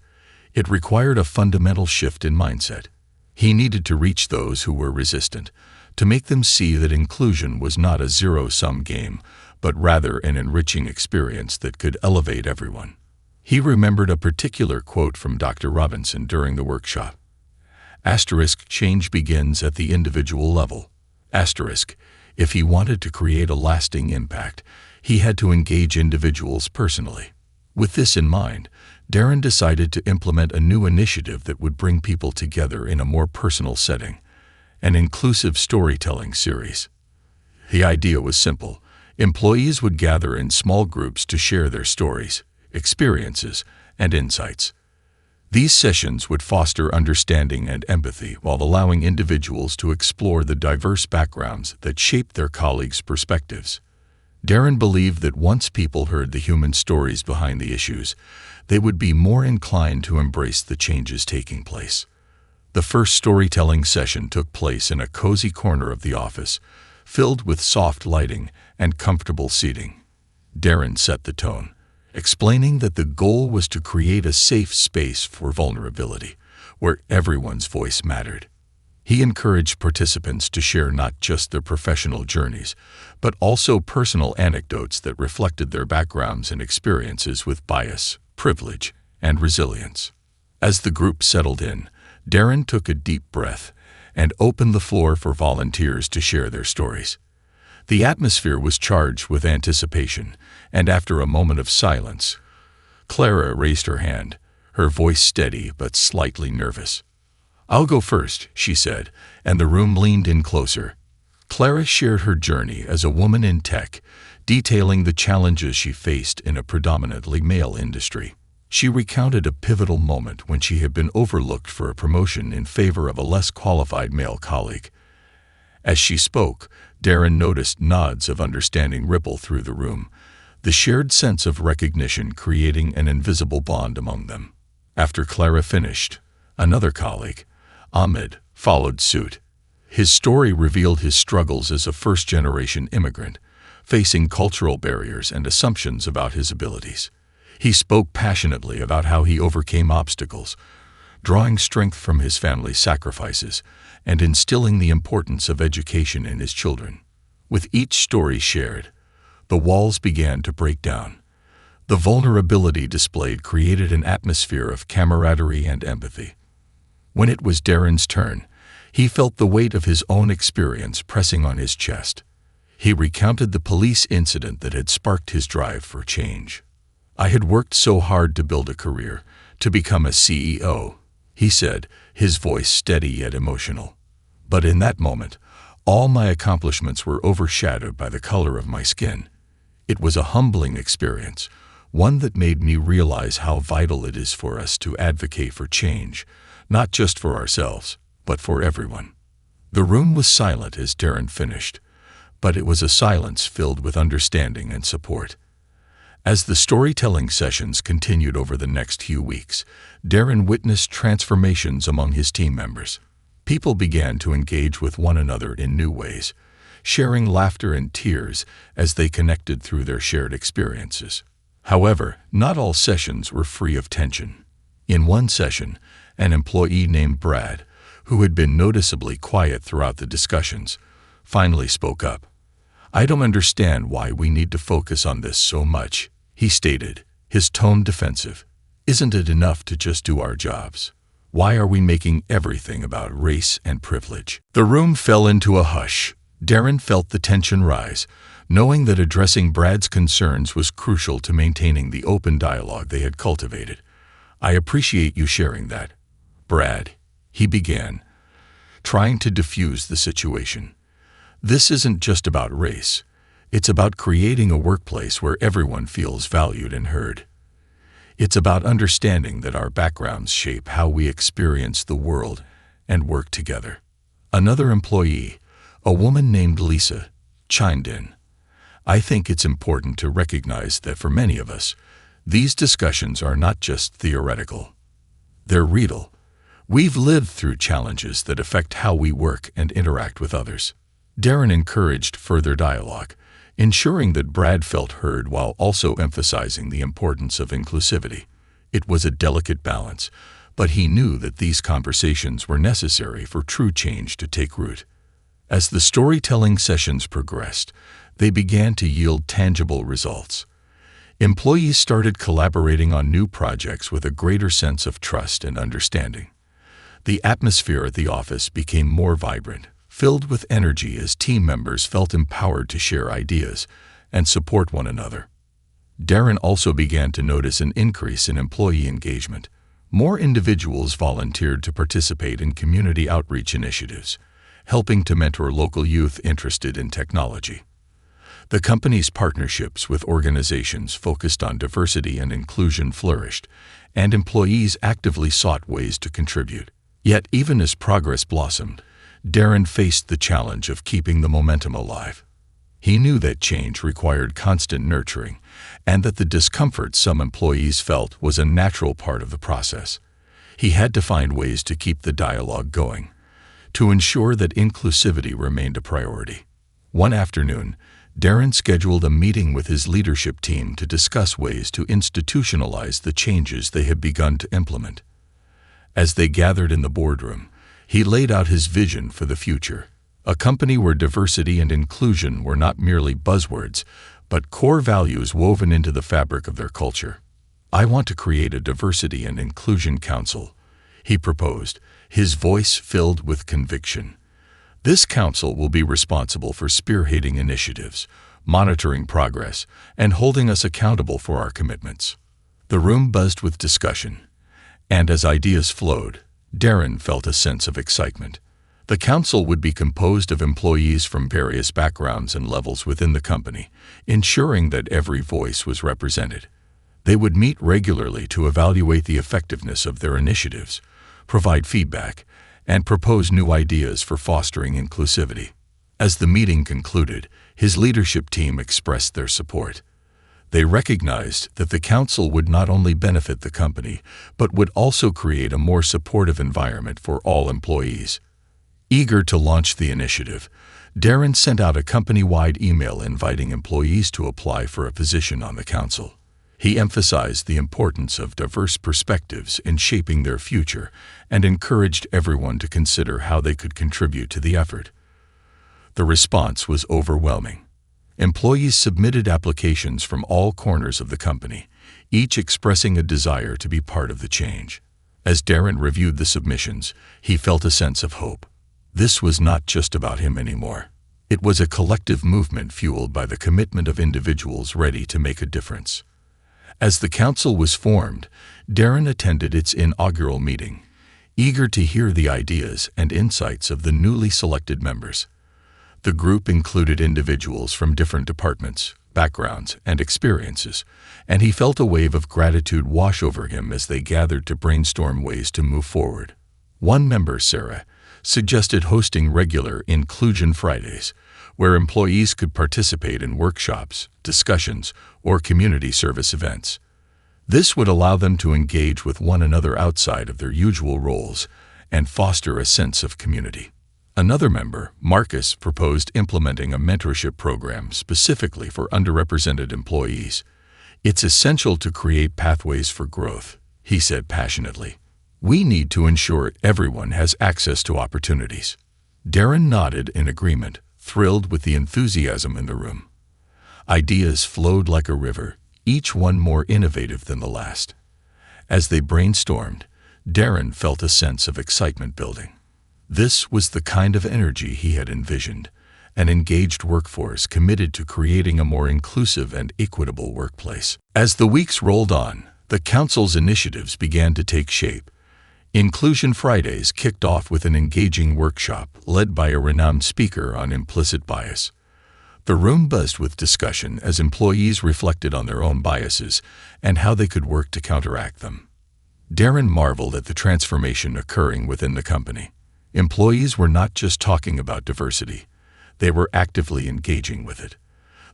It required a fundamental shift in mindset. He needed to reach those who were resistant, to make them see that inclusion was not a zero-sum game, but rather an enriching experience that could elevate everyone. He remembered a particular quote from Dr. Robinson during the workshop. Change begins at the individual level. If he wanted to create a lasting impact, he had to engage individuals personally. With this in mind, Darren decided to implement a new initiative that would bring people together in a more personal setting, an inclusive storytelling series. The idea was simple. Employees would gather in small groups to share their stories, experiences, and insights. These sessions would foster understanding and empathy while allowing individuals to explore the diverse backgrounds that shaped their colleagues' perspectives. Darren believed that once people heard the human stories behind the issues, they would be more inclined to embrace the changes taking place. The first storytelling session took place in a cozy corner of the office, filled with soft lighting and comfortable seating. Darren set the tone, explaining that the goal was to create a safe space for vulnerability, where everyone's voice mattered. He encouraged participants to share not just their professional journeys, but also personal anecdotes that reflected their backgrounds and experiences with bias, privilege, and resilience. As the group settled in, Darren took a deep breath and opened the floor for volunteers to share their stories. The atmosphere was charged with anticipation, and after a moment of silence, Clara raised her hand, her voice steady but slightly nervous. "I'll go first," she said, and the room leaned in closer. Clara shared her journey as a woman in tech, detailing the challenges she faced in a predominantly male industry. She recounted a pivotal moment when she had been overlooked for a promotion in favor of a less qualified male colleague. As she spoke, Darren noticed nods of understanding ripple through the room, the shared sense of recognition creating an invisible bond among them. After Clara finished, another colleague, Ahmed, followed suit. His story revealed his struggles as a first-generation immigrant, facing cultural barriers and assumptions about his abilities. He spoke passionately about how he overcame obstacles, drawing strength from his family's sacrifices and instilling the importance of education in his children. With each story shared, the walls began to break down. The vulnerability displayed created an atmosphere of camaraderie and empathy. When it was Darren's turn, he felt the weight of his own experience pressing on his chest. He recounted the police incident that had sparked his drive for change. "I had worked so hard to build a career, to become a CEO," he said, his voice steady yet emotional. "But in that moment, all my accomplishments were overshadowed by the color of my skin. It was a humbling experience, one that made me realize how vital it is for us to advocate for change, not just for ourselves, but for everyone." The room was silent as Darren finished, but it was a silence filled with understanding and support. As the storytelling sessions continued over the next few weeks, Darren witnessed transformations among his team members. People began to engage with one another in new ways, sharing laughter and tears as they connected through their shared experiences. However, not all sessions were free of tension. In one session, an employee named Brad, who had been noticeably quiet throughout the discussions, finally spoke up. "I don't understand why we need to focus on this so much," he stated, his tone defensive. "Isn't it enough to just do our jobs? Why are we making everything about race and privilege?" The room fell into a hush. Darren felt the tension rise, knowing that addressing Brad's concerns was crucial to maintaining the open dialogue they had cultivated. "I appreciate you sharing that, Brad," he began, trying to diffuse the situation. "This isn't just about race. It's about creating a workplace where everyone feels valued and heard. It's about understanding that our backgrounds shape how we experience the world and work together." Another employee, a woman named Lisa, chimed in. "I think it's important to recognize that for many of us, these discussions are not just theoretical. They're real. We've lived through challenges that affect how we work and interact with others." Darren encouraged further dialogue, ensuring that Brad felt heard while also emphasizing the importance of inclusivity. It was a delicate balance, but he knew that these conversations were necessary for true change to take root. As the storytelling sessions progressed, they began to yield tangible results. Employees started collaborating on new projects with a greater sense of trust and understanding. The atmosphere at the office became more vibrant, filled with energy as team members felt empowered to share ideas and support one another. Darren also began to notice an increase in employee engagement. More individuals volunteered to participate in community outreach initiatives, helping to mentor local youth interested in technology. The company's partnerships with organizations focused on diversity and inclusion flourished, and employees actively sought ways to contribute. Yet, even as progress blossomed, Darren faced the challenge of keeping the momentum alive. He knew that change required constant nurturing, and that the discomfort some employees felt was a natural part of the process. He had to find ways to keep the dialogue going, to ensure that inclusivity remained a priority. One afternoon, Darren scheduled a meeting with his leadership team to discuss ways to institutionalize the changes they had begun to implement. As they gathered in the boardroom, he laid out his vision for the future, a company where diversity and inclusion were not merely buzzwords, but core values woven into the fabric of their culture. "I want to create a diversity and inclusion council," he proposed, his voice filled with conviction. "This council will be responsible for spearheading initiatives, monitoring progress, and holding us accountable for our commitments." The room buzzed with discussion, and as ideas flowed, Darren felt a sense of excitement. The council would be composed of employees from various backgrounds and levels within the company, ensuring that every voice was represented. They would meet regularly to evaluate the effectiveness of their initiatives, provide feedback, and propose new ideas for fostering inclusivity. As the meeting concluded, his leadership team expressed their support. They recognized that the council would not only benefit the company, but would also create a more supportive environment for all employees. Eager to launch the initiative, Darren sent out a company-wide email inviting employees to apply for a position on the council. He emphasized the importance of diverse perspectives in shaping their future and encouraged everyone to consider how they could contribute to the effort. The response was overwhelming. Employees submitted applications from all corners of the company, each expressing a desire to be part of the change. As Darren reviewed the submissions, he felt a sense of hope. This was not just about him anymore. It was a collective movement fueled by the commitment of individuals ready to make a difference. As the council was formed, Darren attended its inaugural meeting, eager to hear the ideas and insights of the newly selected members. The group included individuals from different departments, backgrounds, and experiences, and he felt a wave of gratitude wash over him as they gathered to brainstorm ways to move forward. One member, Sarah, suggested hosting regular Inclusion Fridays, where employees could participate in workshops, discussions, or community service events. This would allow them to engage with one another outside of their usual roles and foster a sense of community. Another member, Marcus, proposed implementing a mentorship program specifically for underrepresented employees. "It's essential to create pathways for growth," he said passionately. "We need to ensure everyone has access to opportunities." Darren nodded in agreement, thrilled with the enthusiasm in the room. Ideas flowed like a river, each one more innovative than the last. As they brainstormed, Darren felt a sense of excitement building. This was the kind of energy he had envisioned, an engaged workforce committed to creating a more inclusive and equitable workplace. As the weeks rolled on, the council's initiatives began to take shape. Inclusion Fridays kicked off with an engaging workshop led by a renowned speaker on implicit bias. The room buzzed with discussion as employees reflected on their own biases and how they could work to counteract them. Darren marveled at the transformation occurring within the company. Employees were not just talking about diversity, they were actively engaging with it.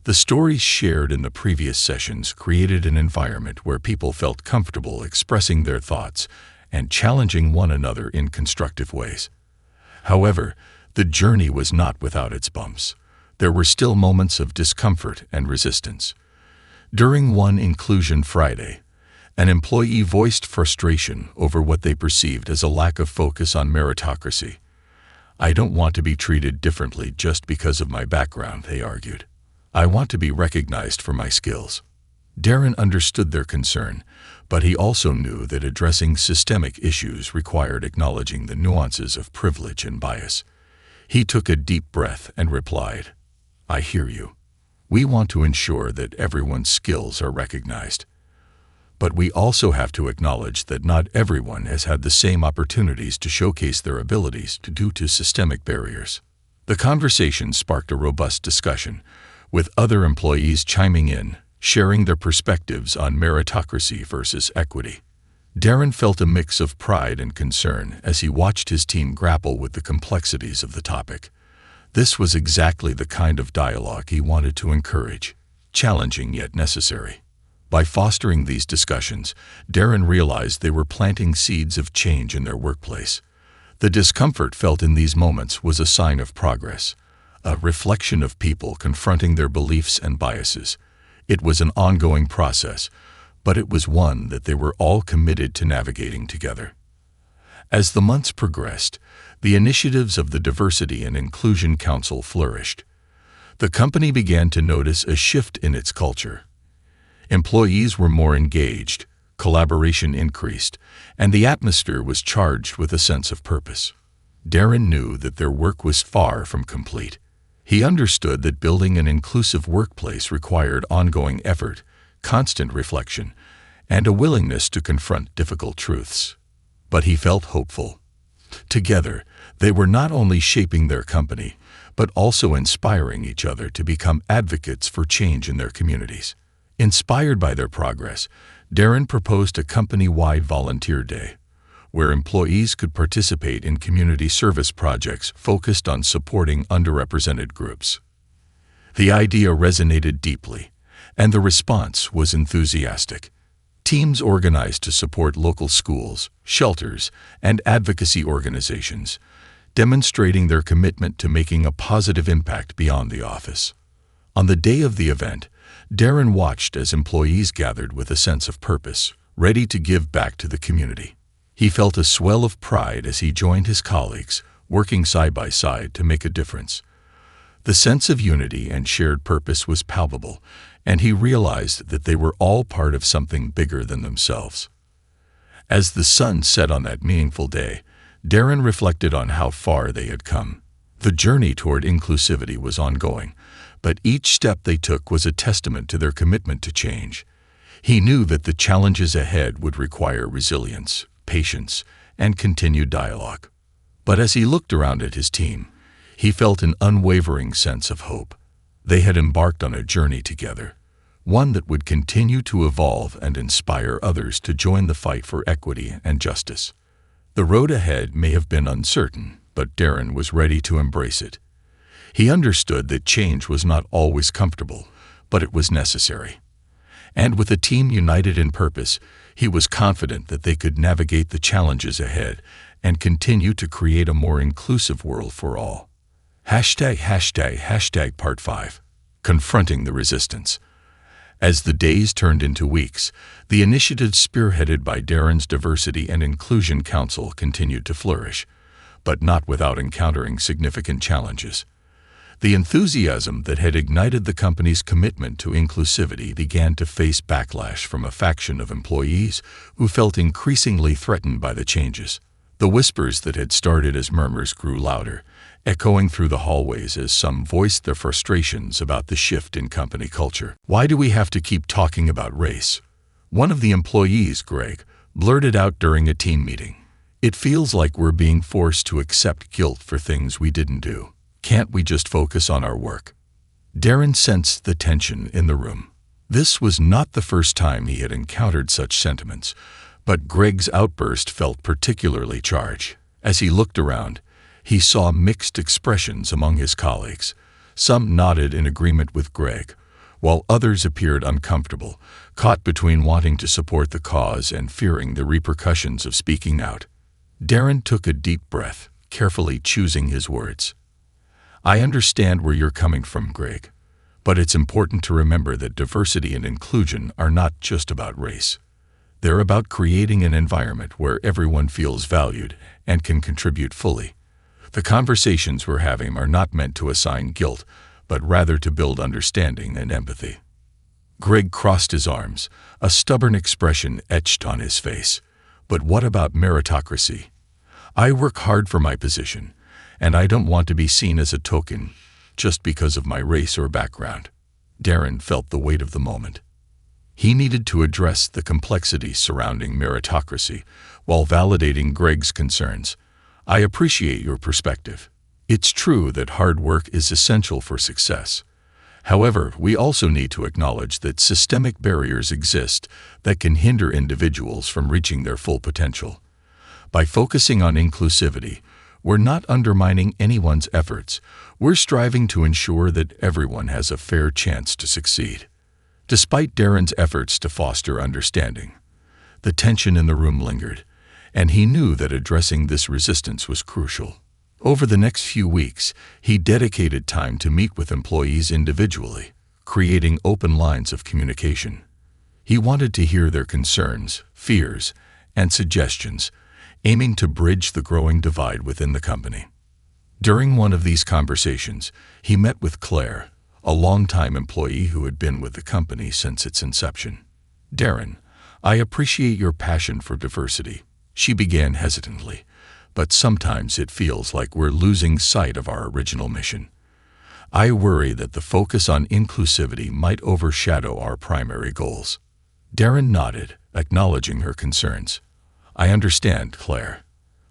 The stories shared in the previous sessions created an environment where people felt comfortable expressing their thoughts and challenging one another in constructive ways. However, the journey was not without its bumps. There were still moments of discomfort and resistance. During one Inclusion Friday, an employee voiced frustration over what they perceived as a lack of focus on meritocracy. "I don't want to be treated differently just because of my background," they argued. "I want to be recognized for my skills." Darren understood their concern, but he also knew that addressing systemic issues required acknowledging the nuances of privilege and bias. He took a deep breath and replied, "I hear you. We want to ensure that everyone's skills are recognized. But we also have to acknowledge that not everyone has had the same opportunities to showcase their abilities due to systemic barriers." The conversation sparked a robust discussion, with other employees chiming in, sharing their perspectives on meritocracy versus equity. Darren felt a mix of pride and concern as he watched his team grapple with the complexities of the topic. This was exactly the kind of dialogue he wanted to encourage, challenging yet necessary. By fostering these discussions, Darren realized they were planting seeds of change in their workplace. The discomfort felt in these moments was a sign of progress, a reflection of people confronting their beliefs and biases. It was an ongoing process, but it was one that they were all committed to navigating together. As the months progressed, the initiatives of the Diversity and Inclusion Council flourished. The company began to notice a shift in its culture. Employees were more engaged, collaboration increased, and the atmosphere was charged with a sense of purpose. Darren knew that their work was far from complete. He understood that building an inclusive workplace required ongoing effort, constant reflection, and a willingness to confront difficult truths. But he felt hopeful. Together, they were not only shaping their company, but also inspiring each other to become advocates for change in their communities. Inspired by their progress, Darren proposed a company-wide volunteer day, where employees could participate in community service projects focused on supporting underrepresented groups. The idea resonated deeply, and the response was enthusiastic. Teams organized to support local schools, shelters, and advocacy organizations, demonstrating their commitment to making a positive impact beyond the office. On the day of the event, Darren watched as employees gathered with a sense of purpose, ready to give back to the community. He felt a swell of pride as he joined his colleagues, working side by side to make a difference. The sense of unity and shared purpose was palpable, and he realized that they were all part of something bigger than themselves. As the sun set on that meaningful day, Darren reflected on how far they had come. The journey toward inclusivity was ongoing, but each step they took was a testament to their commitment to change. He knew that the challenges ahead would require resilience, patience, and continued dialogue. But as he looked around at his team, he felt an unwavering sense of hope. They had embarked on a journey together, one that would continue to evolve and inspire others to join the fight for equity and justice. The road ahead may have been uncertain, but Darren was ready to embrace it. He understood that change was not always comfortable, but it was necessary. And with a team united in purpose, he was confident that they could navigate the challenges ahead and continue to create a more inclusive world for all. Part 5. Confronting the resistance. As the days turned into weeks, the initiative spearheaded by Darren's Diversity and Inclusion Council continued to flourish, but not without encountering significant challenges. The enthusiasm that had ignited the company's commitment to inclusivity began to face backlash from a faction of employees who felt increasingly threatened by the changes. The whispers that had started as murmurs grew louder, echoing through the hallways as some voiced their frustrations about the shift in company culture. "Why do we have to keep talking about race?" One of the employees, Greg, blurted out during a team meeting. "It feels like we're being forced to accept guilt for things we didn't do. Can't we just focus on our work?" Darren sensed the tension in the room. This was not the first time he had encountered such sentiments, but Greg's outburst felt particularly charged. As he looked around, he saw mixed expressions among his colleagues. Some nodded in agreement with Greg, while others appeared uncomfortable, caught between wanting to support the cause and fearing the repercussions of speaking out. Darren took a deep breath, carefully choosing his words. "I understand where you're coming from, Greg, but it's important to remember that diversity and inclusion are not just about race. They're about creating an environment where everyone feels valued and can contribute fully. The conversations we're having are not meant to assign guilt, but rather to build understanding and empathy." Greg crossed his arms, a stubborn expression etched on his face. "But what about meritocracy? I work hard for my position, and I don't want to be seen as a token just because of my race or background." Darren felt the weight of the moment. He needed to address the complexities surrounding meritocracy while validating Greg's concerns. "I appreciate your perspective. It's true that hard work is essential for success. However, we also need to acknowledge that systemic barriers exist that can hinder individuals from reaching their full potential. By focusing on inclusivity, we're not undermining anyone's efforts. We're striving to ensure that everyone has a fair chance to succeed." Despite Darren's efforts to foster understanding, the tension in the room lingered, and he knew that addressing this resistance was crucial. Over the next few weeks, he dedicated time to meet with employees individually, creating open lines of communication. He wanted to hear their concerns, fears, and suggestions, aiming to bridge the growing divide within the company. During one of these conversations, he met with Claire, a longtime employee who had been with the company since its inception. "Darren, I appreciate your passion for diversity," she began hesitantly, "but sometimes it feels like we're losing sight of our original mission. I worry that the focus on inclusivity might overshadow our primary goals." Darren nodded, acknowledging her concerns. "I understand, Claire.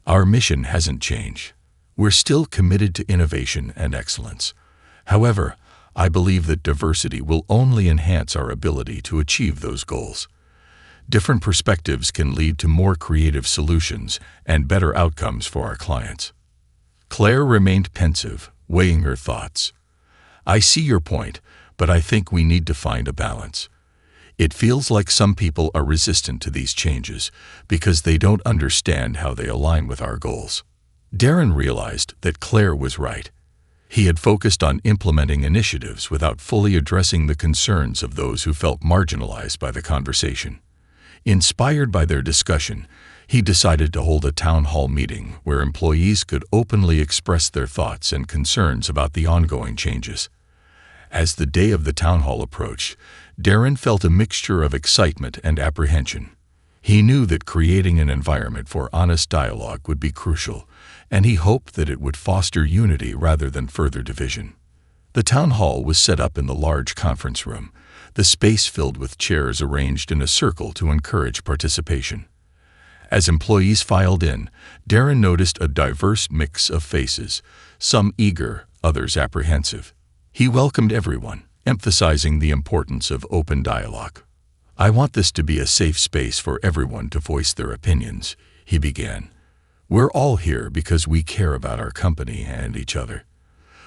Our mission hasn't changed. We're still committed to innovation and excellence. However, I believe that diversity will only enhance our ability to achieve those goals. Different perspectives can lead to more creative solutions and better outcomes for our clients." Claire remained pensive, weighing her thoughts. "I see your point, but I think we need to find a balance. It feels like some people are resistant to these changes because they don't understand how they align with our goals." Darren realized that Claire was right. He had focused on implementing initiatives without fully addressing the concerns of those who felt marginalized by the conversation. Inspired by their discussion, he decided to hold a town hall meeting where employees could openly express their thoughts and concerns about the ongoing changes. As the day of the town hall approached, Darren felt a mixture of excitement and apprehension. He knew that creating an environment for honest dialogue would be crucial, and he hoped that it would foster unity rather than further division. The town hall was set up in the large conference room, the space filled with chairs arranged in a circle to encourage participation. As employees filed in, Darren noticed a diverse mix of faces, some eager, others apprehensive. He welcomed everyone, emphasizing the importance of open dialogue. "I want this to be a safe space for everyone to voice their opinions," he began. "We're all here because we care about our company and each other.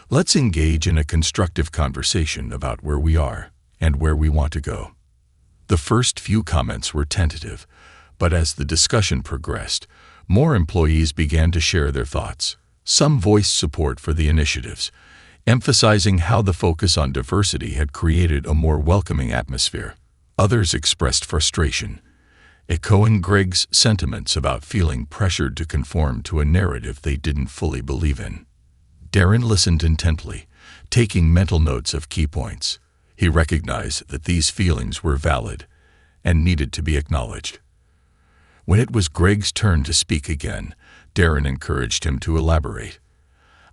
Let's engage in a constructive conversation about where we are and where we want to go. The first few comments were tentative, but as the discussion progressed, more employees began to share their thoughts. Some voiced support for the initiatives, emphasizing how the focus on diversity had created a more welcoming atmosphere. Others expressed frustration, echoing Greg's sentiments about feeling pressured to conform to a narrative they didn't fully believe in. Darren listened intently, taking mental notes of key points. He recognized that these feelings were valid and needed to be acknowledged. When it was Greg's turn to speak again, Darren encouraged him to elaborate.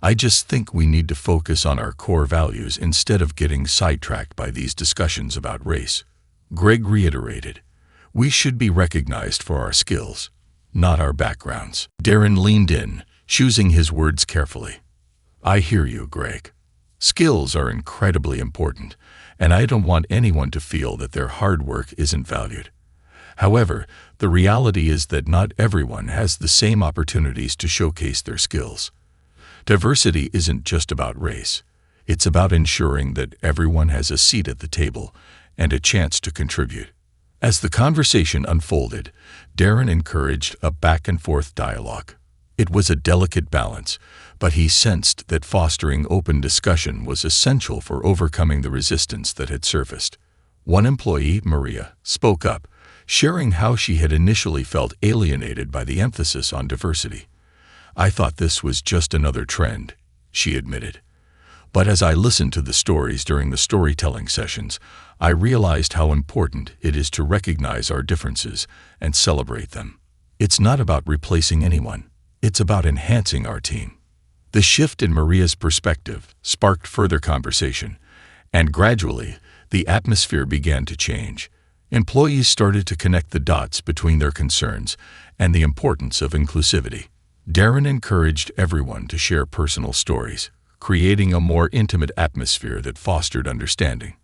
"I just think we need to focus on our core values instead of getting sidetracked by these discussions about race." Greg reiterated, "We should be recognized for our skills, not our backgrounds." Darren leaned in, choosing his words carefully. "I hear you, Greg. Skills are incredibly important, and I don't want anyone to feel that their hard work isn't valued. However, the reality is that not everyone has the same opportunities to showcase their skills. Diversity isn't just about race. It's about ensuring that everyone has a seat at the table and a chance to contribute." As the conversation unfolded, Darren encouraged a back-and-forth dialogue. It was a delicate balance, but he sensed that fostering open discussion was essential for overcoming the resistance that had surfaced. One employee, Maria, spoke up, sharing how she had initially felt alienated by the emphasis on diversity. "I thought this was just another trend," she admitted. "But as I listened to the stories during the storytelling sessions, I realized how important it is to recognize our differences and celebrate them. It's not about replacing anyone. It's about enhancing our team." The shift in Maria's perspective sparked further conversation, and gradually, the atmosphere began to change. Employees started to connect the dots between their concerns and the importance of inclusivity. Darren encouraged everyone to share personal stories, creating a more intimate atmosphere that fostered understanding.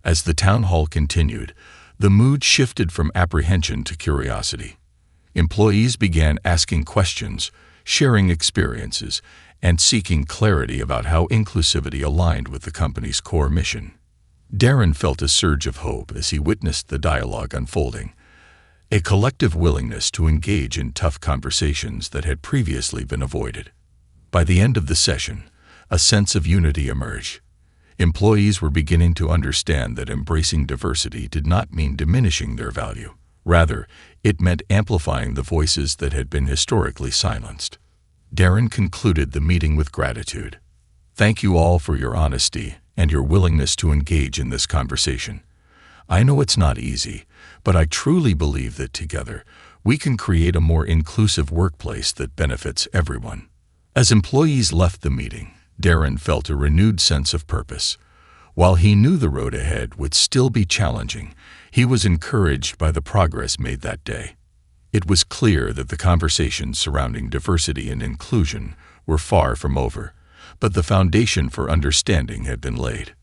As the town hall continued, the mood shifted from apprehension to curiosity. Employees began asking questions, sharing experiences, and seeking clarity about how inclusivity aligned with the company's core mission. Darren felt a surge of hope as he witnessed the dialogue unfolding, a collective willingness to engage in tough conversations that had previously been avoided. By the end of the session, a sense of unity emerged. Employees were beginning to understand that embracing diversity did not mean diminishing their value. Rather, it meant amplifying the voices that had been historically silenced. Darren concluded the meeting with gratitude. "Thank you all for your honesty and your willingness to engage in this conversation. I know it's not easy, but I truly believe that together we can create a more inclusive workplace that benefits everyone." As employees left the meeting, Darren felt a renewed sense of purpose. While he knew the road ahead would still be challenging, he was encouraged by the progress made that day. It was clear that the conversations surrounding diversity and inclusion were far from over, but the foundation for understanding had been laid.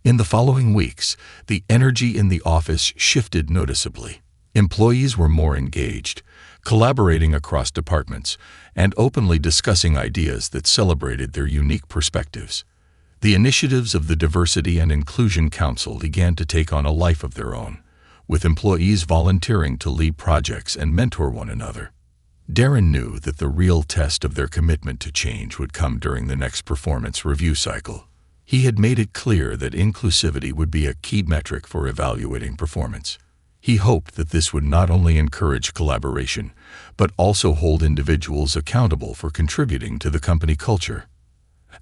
In the following weeks, the energy in the office shifted noticeably. Employees were more engaged, collaborating across departments, and openly discussing ideas that celebrated their unique perspectives. The initiatives of the Diversity and Inclusion Council began to take on a life of their own, with employees volunteering to lead projects and mentor one another. Darren knew that the real test of their commitment to change would come during the next performance review cycle. He had made it clear that inclusivity would be a key metric for evaluating performance. He hoped that this would not only encourage collaboration, but also hold individuals accountable for contributing to the company culture.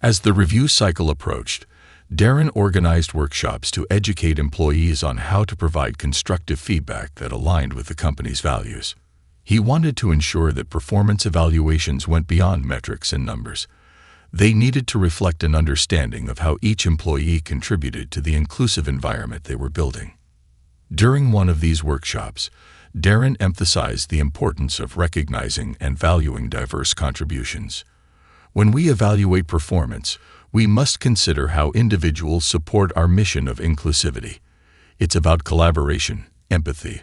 As the review cycle approached, Darren organized workshops to educate employees on how to provide constructive feedback that aligned with the company's values. He wanted to ensure that performance evaluations went beyond metrics and numbers. They needed to reflect an understanding of how each employee contributed to the inclusive environment they were building. During one of these workshops, Darren emphasized the importance of recognizing and valuing diverse contributions. When we evaluate performance, we must consider how individuals support our mission of inclusivity. It's about collaboration, empathy,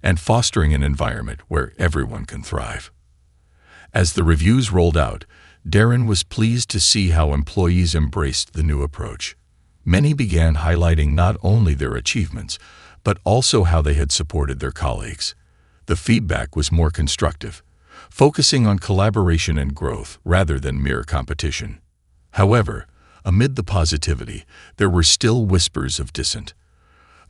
and fostering an environment where everyone can thrive. As the reviews rolled out, Darren was pleased to see how employees embraced the new approach. Many began highlighting not only their achievements, but also how they had supported their colleagues. The feedback was more constructive, focusing on collaboration and growth rather than mere competition. However, amid the positivity, there were still whispers of dissent.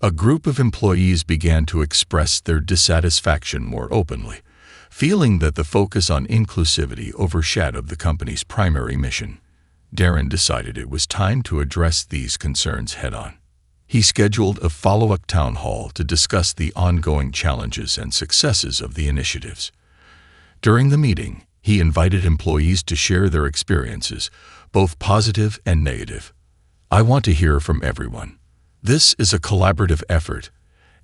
A group of employees began to express their dissatisfaction more openly, feeling that the focus on inclusivity overshadowed the company's primary mission. Darren decided it was time to address these concerns head-on. He scheduled a follow-up town hall to discuss the ongoing challenges and successes of the initiatives. During the meeting, he invited employees to share their experiences, both positive and negative. "I want to hear from everyone. This is a collaborative effort,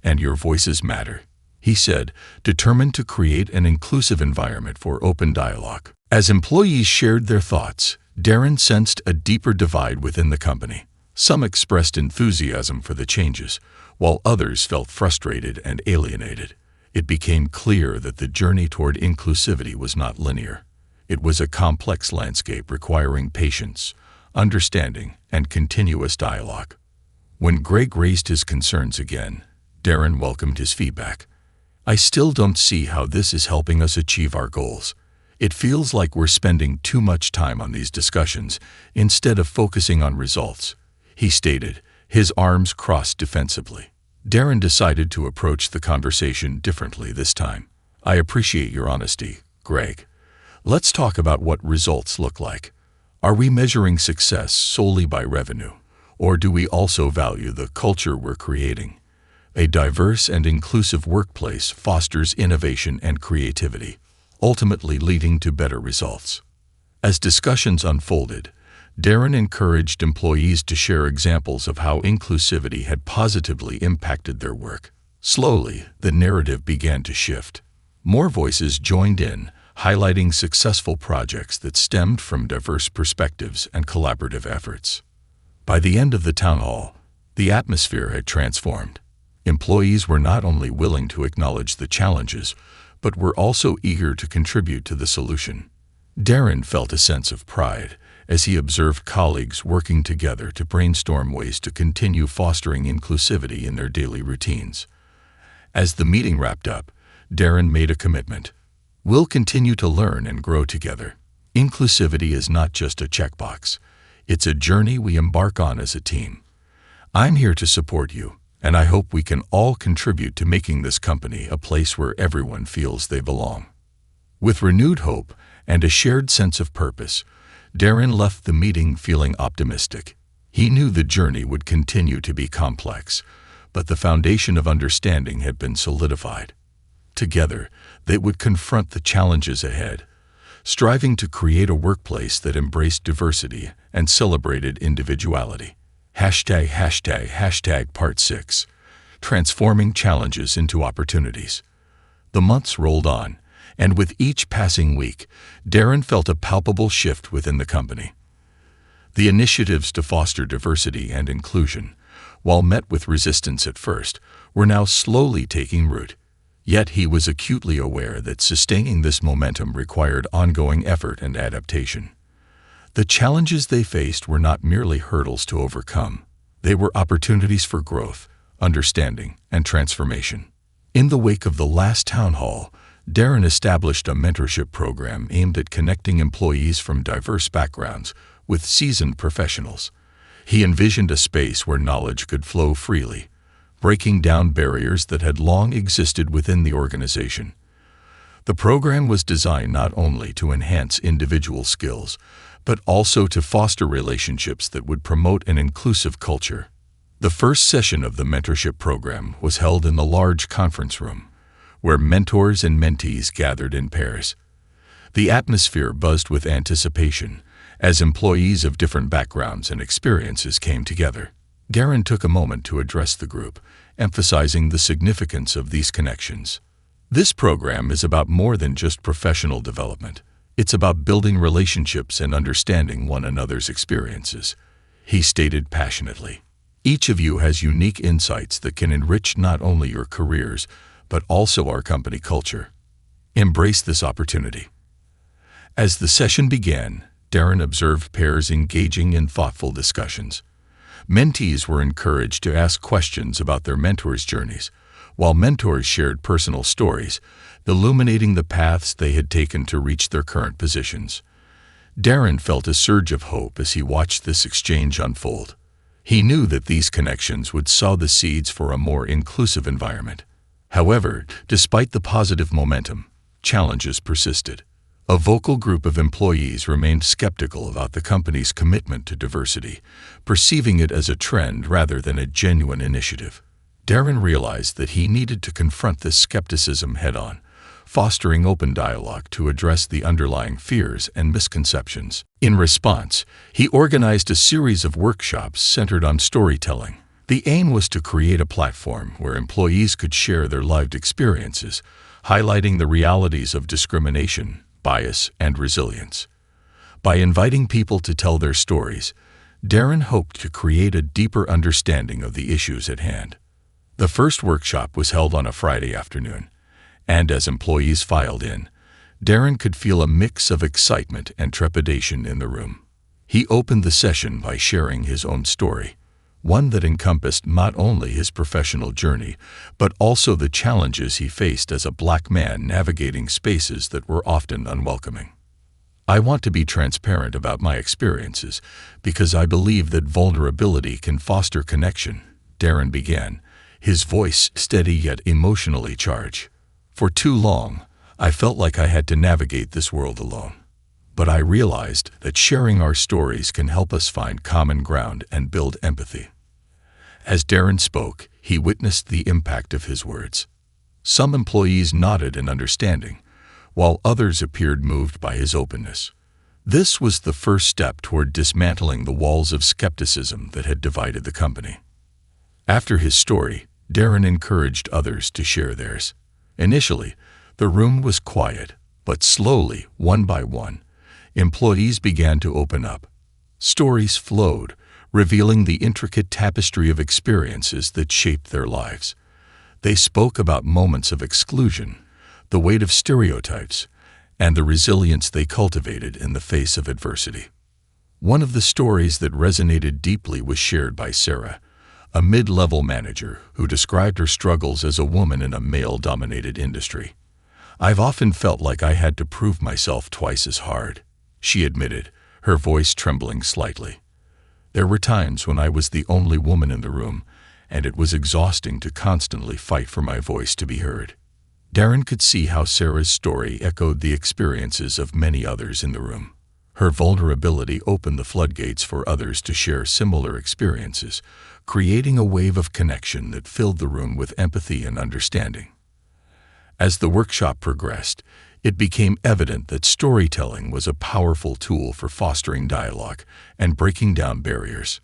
and your voices matter," he said, determined to create an inclusive environment for open dialogue. As employees shared their thoughts, Darren sensed a deeper divide within the company. Some expressed enthusiasm for the changes, while others felt frustrated and alienated. It became clear that the journey toward inclusivity was not linear. It was a complex landscape requiring patience, understanding, and continuous dialogue. When Greg raised his concerns again, Darren welcomed his feedback. "I still don't see how this is helping us achieve our goals. It feels like we're spending too much time on these discussions instead of focusing on results," he stated, his arms crossed defensively. Darren decided to approach the conversation differently this time. "I appreciate your honesty, Greg. Let's talk about what results look like. Are we measuring success solely by revenue, or do we also value the culture we're creating? A diverse and inclusive workplace fosters innovation and creativity, ultimately leading to better results." As discussions unfolded, Darren encouraged employees to share examples of how inclusivity had positively impacted their work. Slowly, the narrative began to shift. More voices joined in, highlighting successful projects that stemmed from diverse perspectives and collaborative efforts. By the end of the town hall, the atmosphere had transformed. Employees were not only willing to acknowledge the challenges, but were also eager to contribute to the solution. Darren felt a sense of pride as he observed colleagues working together to brainstorm ways to continue fostering inclusivity in their daily routines. As the meeting wrapped up, Darren made a commitment. "We'll continue to learn and grow together. Inclusivity is not just a checkbox. It's a journey we embark on as a team. I'm here to support you, and I hope we can all contribute to making this company a place where everyone feels they belong." With renewed hope and a shared sense of purpose, Darren left the meeting feeling optimistic. He knew the journey would continue to be complex, but the foundation of understanding had been solidified. Together, they would confront the challenges ahead, striving to create a workplace that embraced diversity and celebrated individuality. Part 6. Transforming challenges into opportunities. The months rolled on, and with each passing week, Darren felt a palpable shift within the company. The initiatives to foster diversity and inclusion, while met with resistance at first, were now slowly taking root. Yet he was acutely aware that sustaining this momentum required ongoing effort and adaptation. The challenges they faced were not merely hurdles to overcome. They were opportunities for growth, understanding, and transformation. In the wake of the last town hall, Darren established a mentorship program aimed at connecting employees from diverse backgrounds with seasoned professionals. He envisioned a space where knowledge could flow freely, breaking down barriers that had long existed within the organization. The program was designed not only to enhance individual skills, but also to foster relationships that would promote an inclusive culture. The first session of the mentorship program was held in the large conference room, where mentors and mentees gathered in pairs. The atmosphere buzzed with anticipation as employees of different backgrounds and experiences came together. Darren took a moment to address the group, emphasizing the significance of these connections. "This program is about more than just professional development. It's about building relationships and understanding one another's experiences," he stated passionately. "Each of you has unique insights that can enrich not only your careers, but also our company culture. Embrace this opportunity." As the session began, Darren observed pairs engaging in thoughtful discussions. Mentees were encouraged to ask questions about their mentors' journeys, while mentors shared personal stories, illuminating the paths they had taken to reach their current positions. Darren felt a surge of hope as he watched this exchange unfold. He knew that these connections would sow the seeds for a more inclusive environment. However, despite the positive momentum, challenges persisted. A vocal group of employees remained skeptical about the company's commitment to diversity, perceiving it as a trend rather than a genuine initiative. Darren realized that he needed to confront this skepticism head-on, fostering open dialogue to address the underlying fears and misconceptions. In response, he organized a series of workshops centered on storytelling. The aim was to create a platform where employees could share their lived experiences, highlighting the realities of discrimination, bias, and resilience. By inviting people to tell their stories, Darren hoped to create a deeper understanding of the issues at hand. The first workshop was held on a Friday afternoon, and as employees filed in, Darren could feel a mix of excitement and trepidation in the room. He opened the session by sharing his own story, one that encompassed not only his professional journey, but also the challenges he faced as a Black man navigating spaces that were often unwelcoming. "I want to be transparent about my experiences because I believe that vulnerability can foster connection," Darren began, his voice steady yet emotionally charged. "For too long, I felt like I had to navigate this world alone. But I realized that sharing our stories can help us find common ground and build empathy." As Darren spoke, he witnessed the impact of his words. Some employees nodded in understanding, while others appeared moved by his openness. This was the first step toward dismantling the walls of skepticism that had divided the company. After his story, Darren encouraged others to share theirs. Initially, the room was quiet, but slowly, one by one, employees began to open up. Stories flowed, revealing the intricate tapestry of experiences that shaped their lives. They spoke about moments of exclusion, the weight of stereotypes, and the resilience they cultivated in the face of adversity. One of the stories that resonated deeply was shared by Sarah, a mid-level manager who described her struggles as a woman in a male-dominated industry. "I've often felt like I had to prove myself twice as hard," she admitted, her voice trembling slightly. "There were times when I was the only woman in the room, and it was exhausting to constantly fight for my voice to be heard." Darren could see how Sarah's story echoed the experiences of many others in the room. Her vulnerability opened the floodgates for others to share similar experiences, creating a wave of connection that filled the room with empathy and understanding. As the workshop progressed, it became evident that storytelling was a powerful tool for fostering dialogue and breaking down barriers.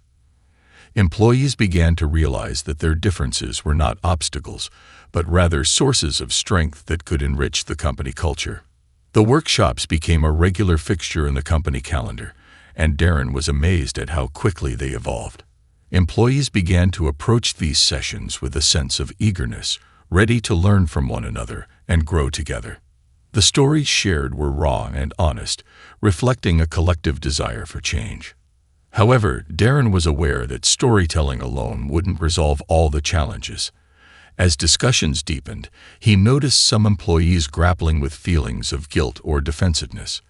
Employees began to realize that their differences were not obstacles, but rather sources of strength that could enrich the company culture. The workshops became a regular fixture in the company calendar, and Darren was amazed at how quickly they evolved. Employees began to approach these sessions with a sense of eagerness, ready to learn from one another and grow together. The stories shared were raw and honest, reflecting a collective desire for change. However, Darren was aware that storytelling alone wouldn't resolve all the challenges. As discussions deepened, he noticed some employees grappling with feelings of guilt or defensiveness.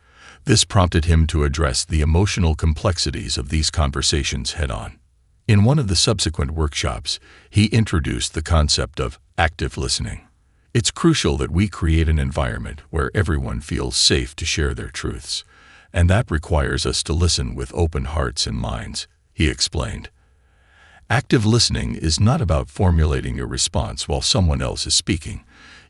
This prompted him to address the emotional complexities of these conversations head-on. In one of the subsequent workshops, he introduced the concept of active listening. "It's crucial that we create an environment where everyone feels safe to share their truths, and that requires us to listen with open hearts and minds," he explained. Active listening is not about formulating a response while someone else is speaking.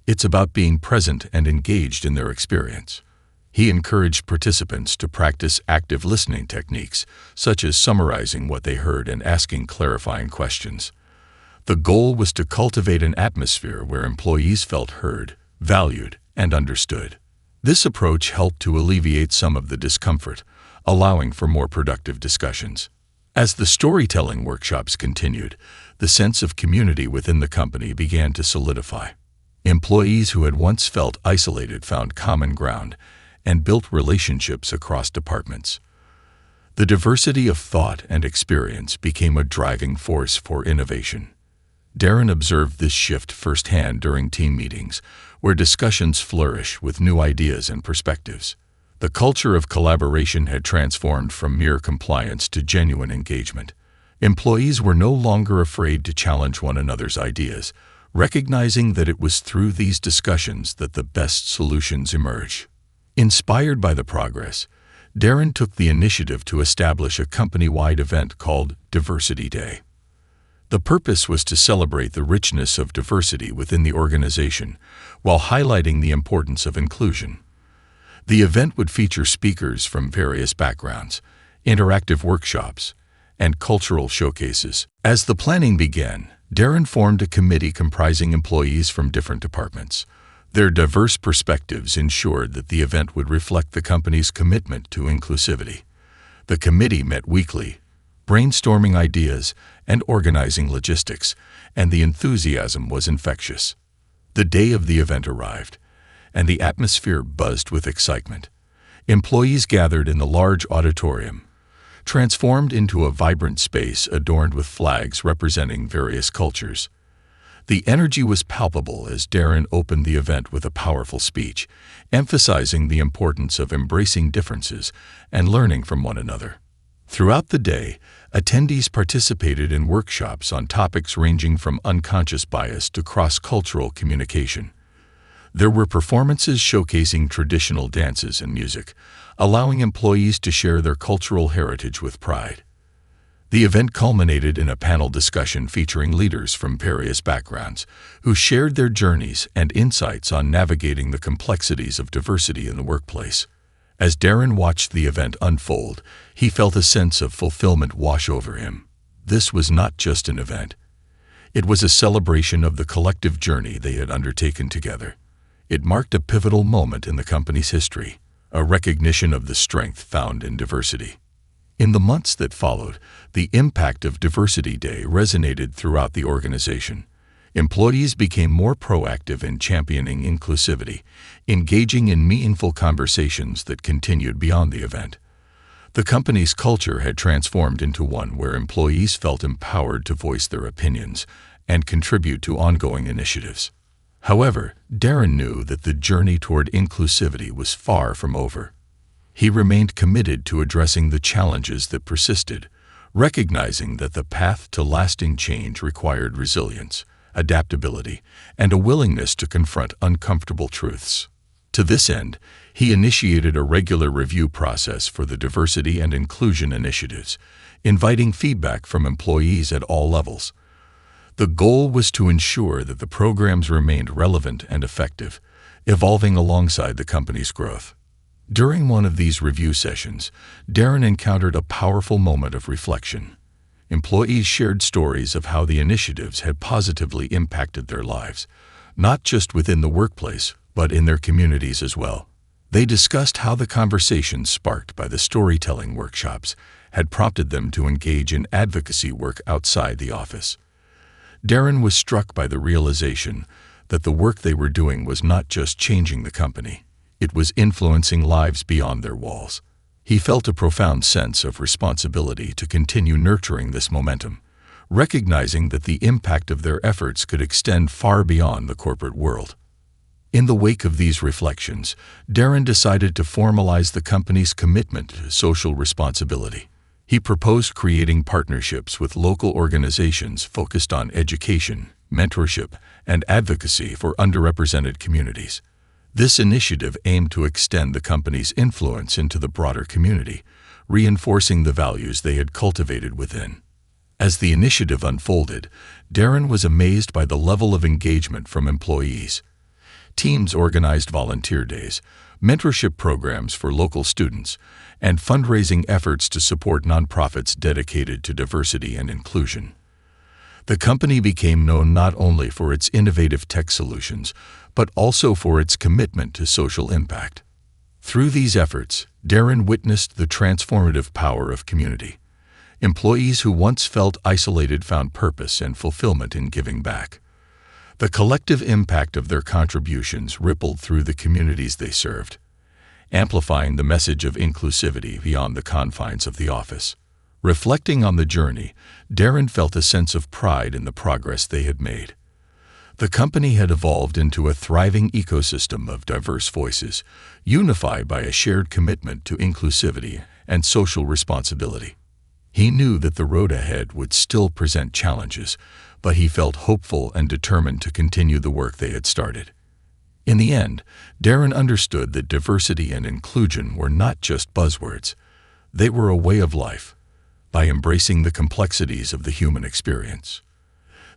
It's about being present and engaged in their experience. He encouraged participants to practice active listening techniques, such as summarizing what they heard and asking clarifying questions. The goal was to cultivate an atmosphere where employees felt heard, valued, and understood. This approach helped to alleviate some of the discomfort, allowing for more productive discussions. As the storytelling workshops continued, the sense of community within the company began to solidify. Employees who had once felt isolated found common ground and built relationships across departments. The diversity of thought and experience became a driving force for innovation. Darren observed this shift firsthand during team meetings, where discussions flourish with new ideas and perspectives. The culture of collaboration had transformed from mere compliance to genuine engagement. Employees were no longer afraid to challenge one another's ideas, recognizing that it was through these discussions that the best solutions emerge. Inspired by the progress, Darren took the initiative to establish a company-wide event called Diversity Day. The purpose was to celebrate the richness of diversity within the organization while highlighting the importance of inclusion. The event would feature speakers from various backgrounds, interactive workshops, and cultural showcases. As the planning began, Darren formed a committee comprising employees from different departments. Their diverse perspectives ensured that the event would reflect the company's commitment to inclusivity. The committee met weekly, brainstorming ideas and organizing logistics, and the enthusiasm was infectious. The day of the event arrived, and the atmosphere buzzed with excitement. Employees gathered in the large auditorium, transformed into a vibrant space adorned with flags representing various cultures. The energy was palpable as Darren opened the event with a powerful speech, emphasizing the importance of embracing differences and learning from one another. Throughout the day, attendees participated in workshops on topics ranging from unconscious bias to cross-cultural communication. There were performances showcasing traditional dances and music, allowing employees to share their cultural heritage with pride. The event culminated in a panel discussion featuring leaders from various backgrounds who shared their journeys and insights on navigating the complexities of diversity in the workplace. As Darren watched the event unfold, he felt a sense of fulfillment wash over him. This was not just an event. It was a celebration of the collective journey they had undertaken together. It marked a pivotal moment in the company's history, a recognition of the strength found in diversity. In the months that followed, the impact of Diversity Day resonated throughout the organization. Employees became more proactive in championing inclusivity, engaging in meaningful conversations that continued beyond the event. The company's culture had transformed into one where employees felt empowered to voice their opinions and contribute to ongoing initiatives. However, Darren knew that the journey toward inclusivity was far from over. He remained committed to addressing the challenges that persisted, recognizing that the path to lasting change required resilience, adaptability, and a willingness to confront uncomfortable truths. To this end, he initiated a regular review process for the diversity and inclusion initiatives, inviting feedback from employees at all levels. The goal was to ensure that the programs remained relevant and effective, evolving alongside the company's growth. During one of these review sessions, Darren encountered a powerful moment of reflection. Employees shared stories of how the initiatives had positively impacted their lives, not just within the workplace, but in their communities as well. They discussed how the conversations sparked by the storytelling workshops had prompted them to engage in advocacy work outside the office. Darren was struck by the realization that the work they were doing was not just changing the company, it was influencing lives beyond their walls. He felt a profound sense of responsibility to continue nurturing this momentum, recognizing that the impact of their efforts could extend far beyond the corporate world. In the wake of these reflections, Darren decided to formalize the company's commitment to social responsibility. He proposed creating partnerships with local organizations focused on education, mentorship, and advocacy for underrepresented communities. This initiative aimed to extend the company's influence into the broader community, reinforcing the values they had cultivated within. As the initiative unfolded, Darren was amazed by the level of engagement from employees. Teams organized volunteer days, mentorship programs for local students, and fundraising efforts to support nonprofits dedicated to diversity and inclusion. The company became known not only for its innovative tech solutions, but also for its commitment to social impact. Through these efforts, Darren witnessed the transformative power of community. Employees who once felt isolated found purpose and fulfillment in giving back. The collective impact of their contributions rippled through the communities they served. amplifying the message of inclusivity beyond the confines of the office. Reflecting on the journey, Darren felt a sense of pride in the progress they had made. The company had evolved into a thriving ecosystem of diverse voices, unified by a shared commitment to inclusivity and social responsibility. He knew that the road ahead would still present challenges, but he felt hopeful and determined to continue the work they had started. In the end, Darren understood that diversity and inclusion were not just buzzwords. They were a way of life. By embracing the complexities of the human experience,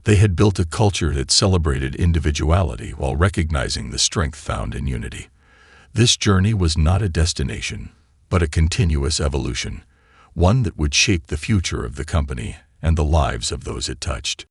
they had built a culture that celebrated individuality while recognizing the strength found in unity. This journey was not a destination, but a continuous evolution, one that would shape the future of the company and the lives of those it touched.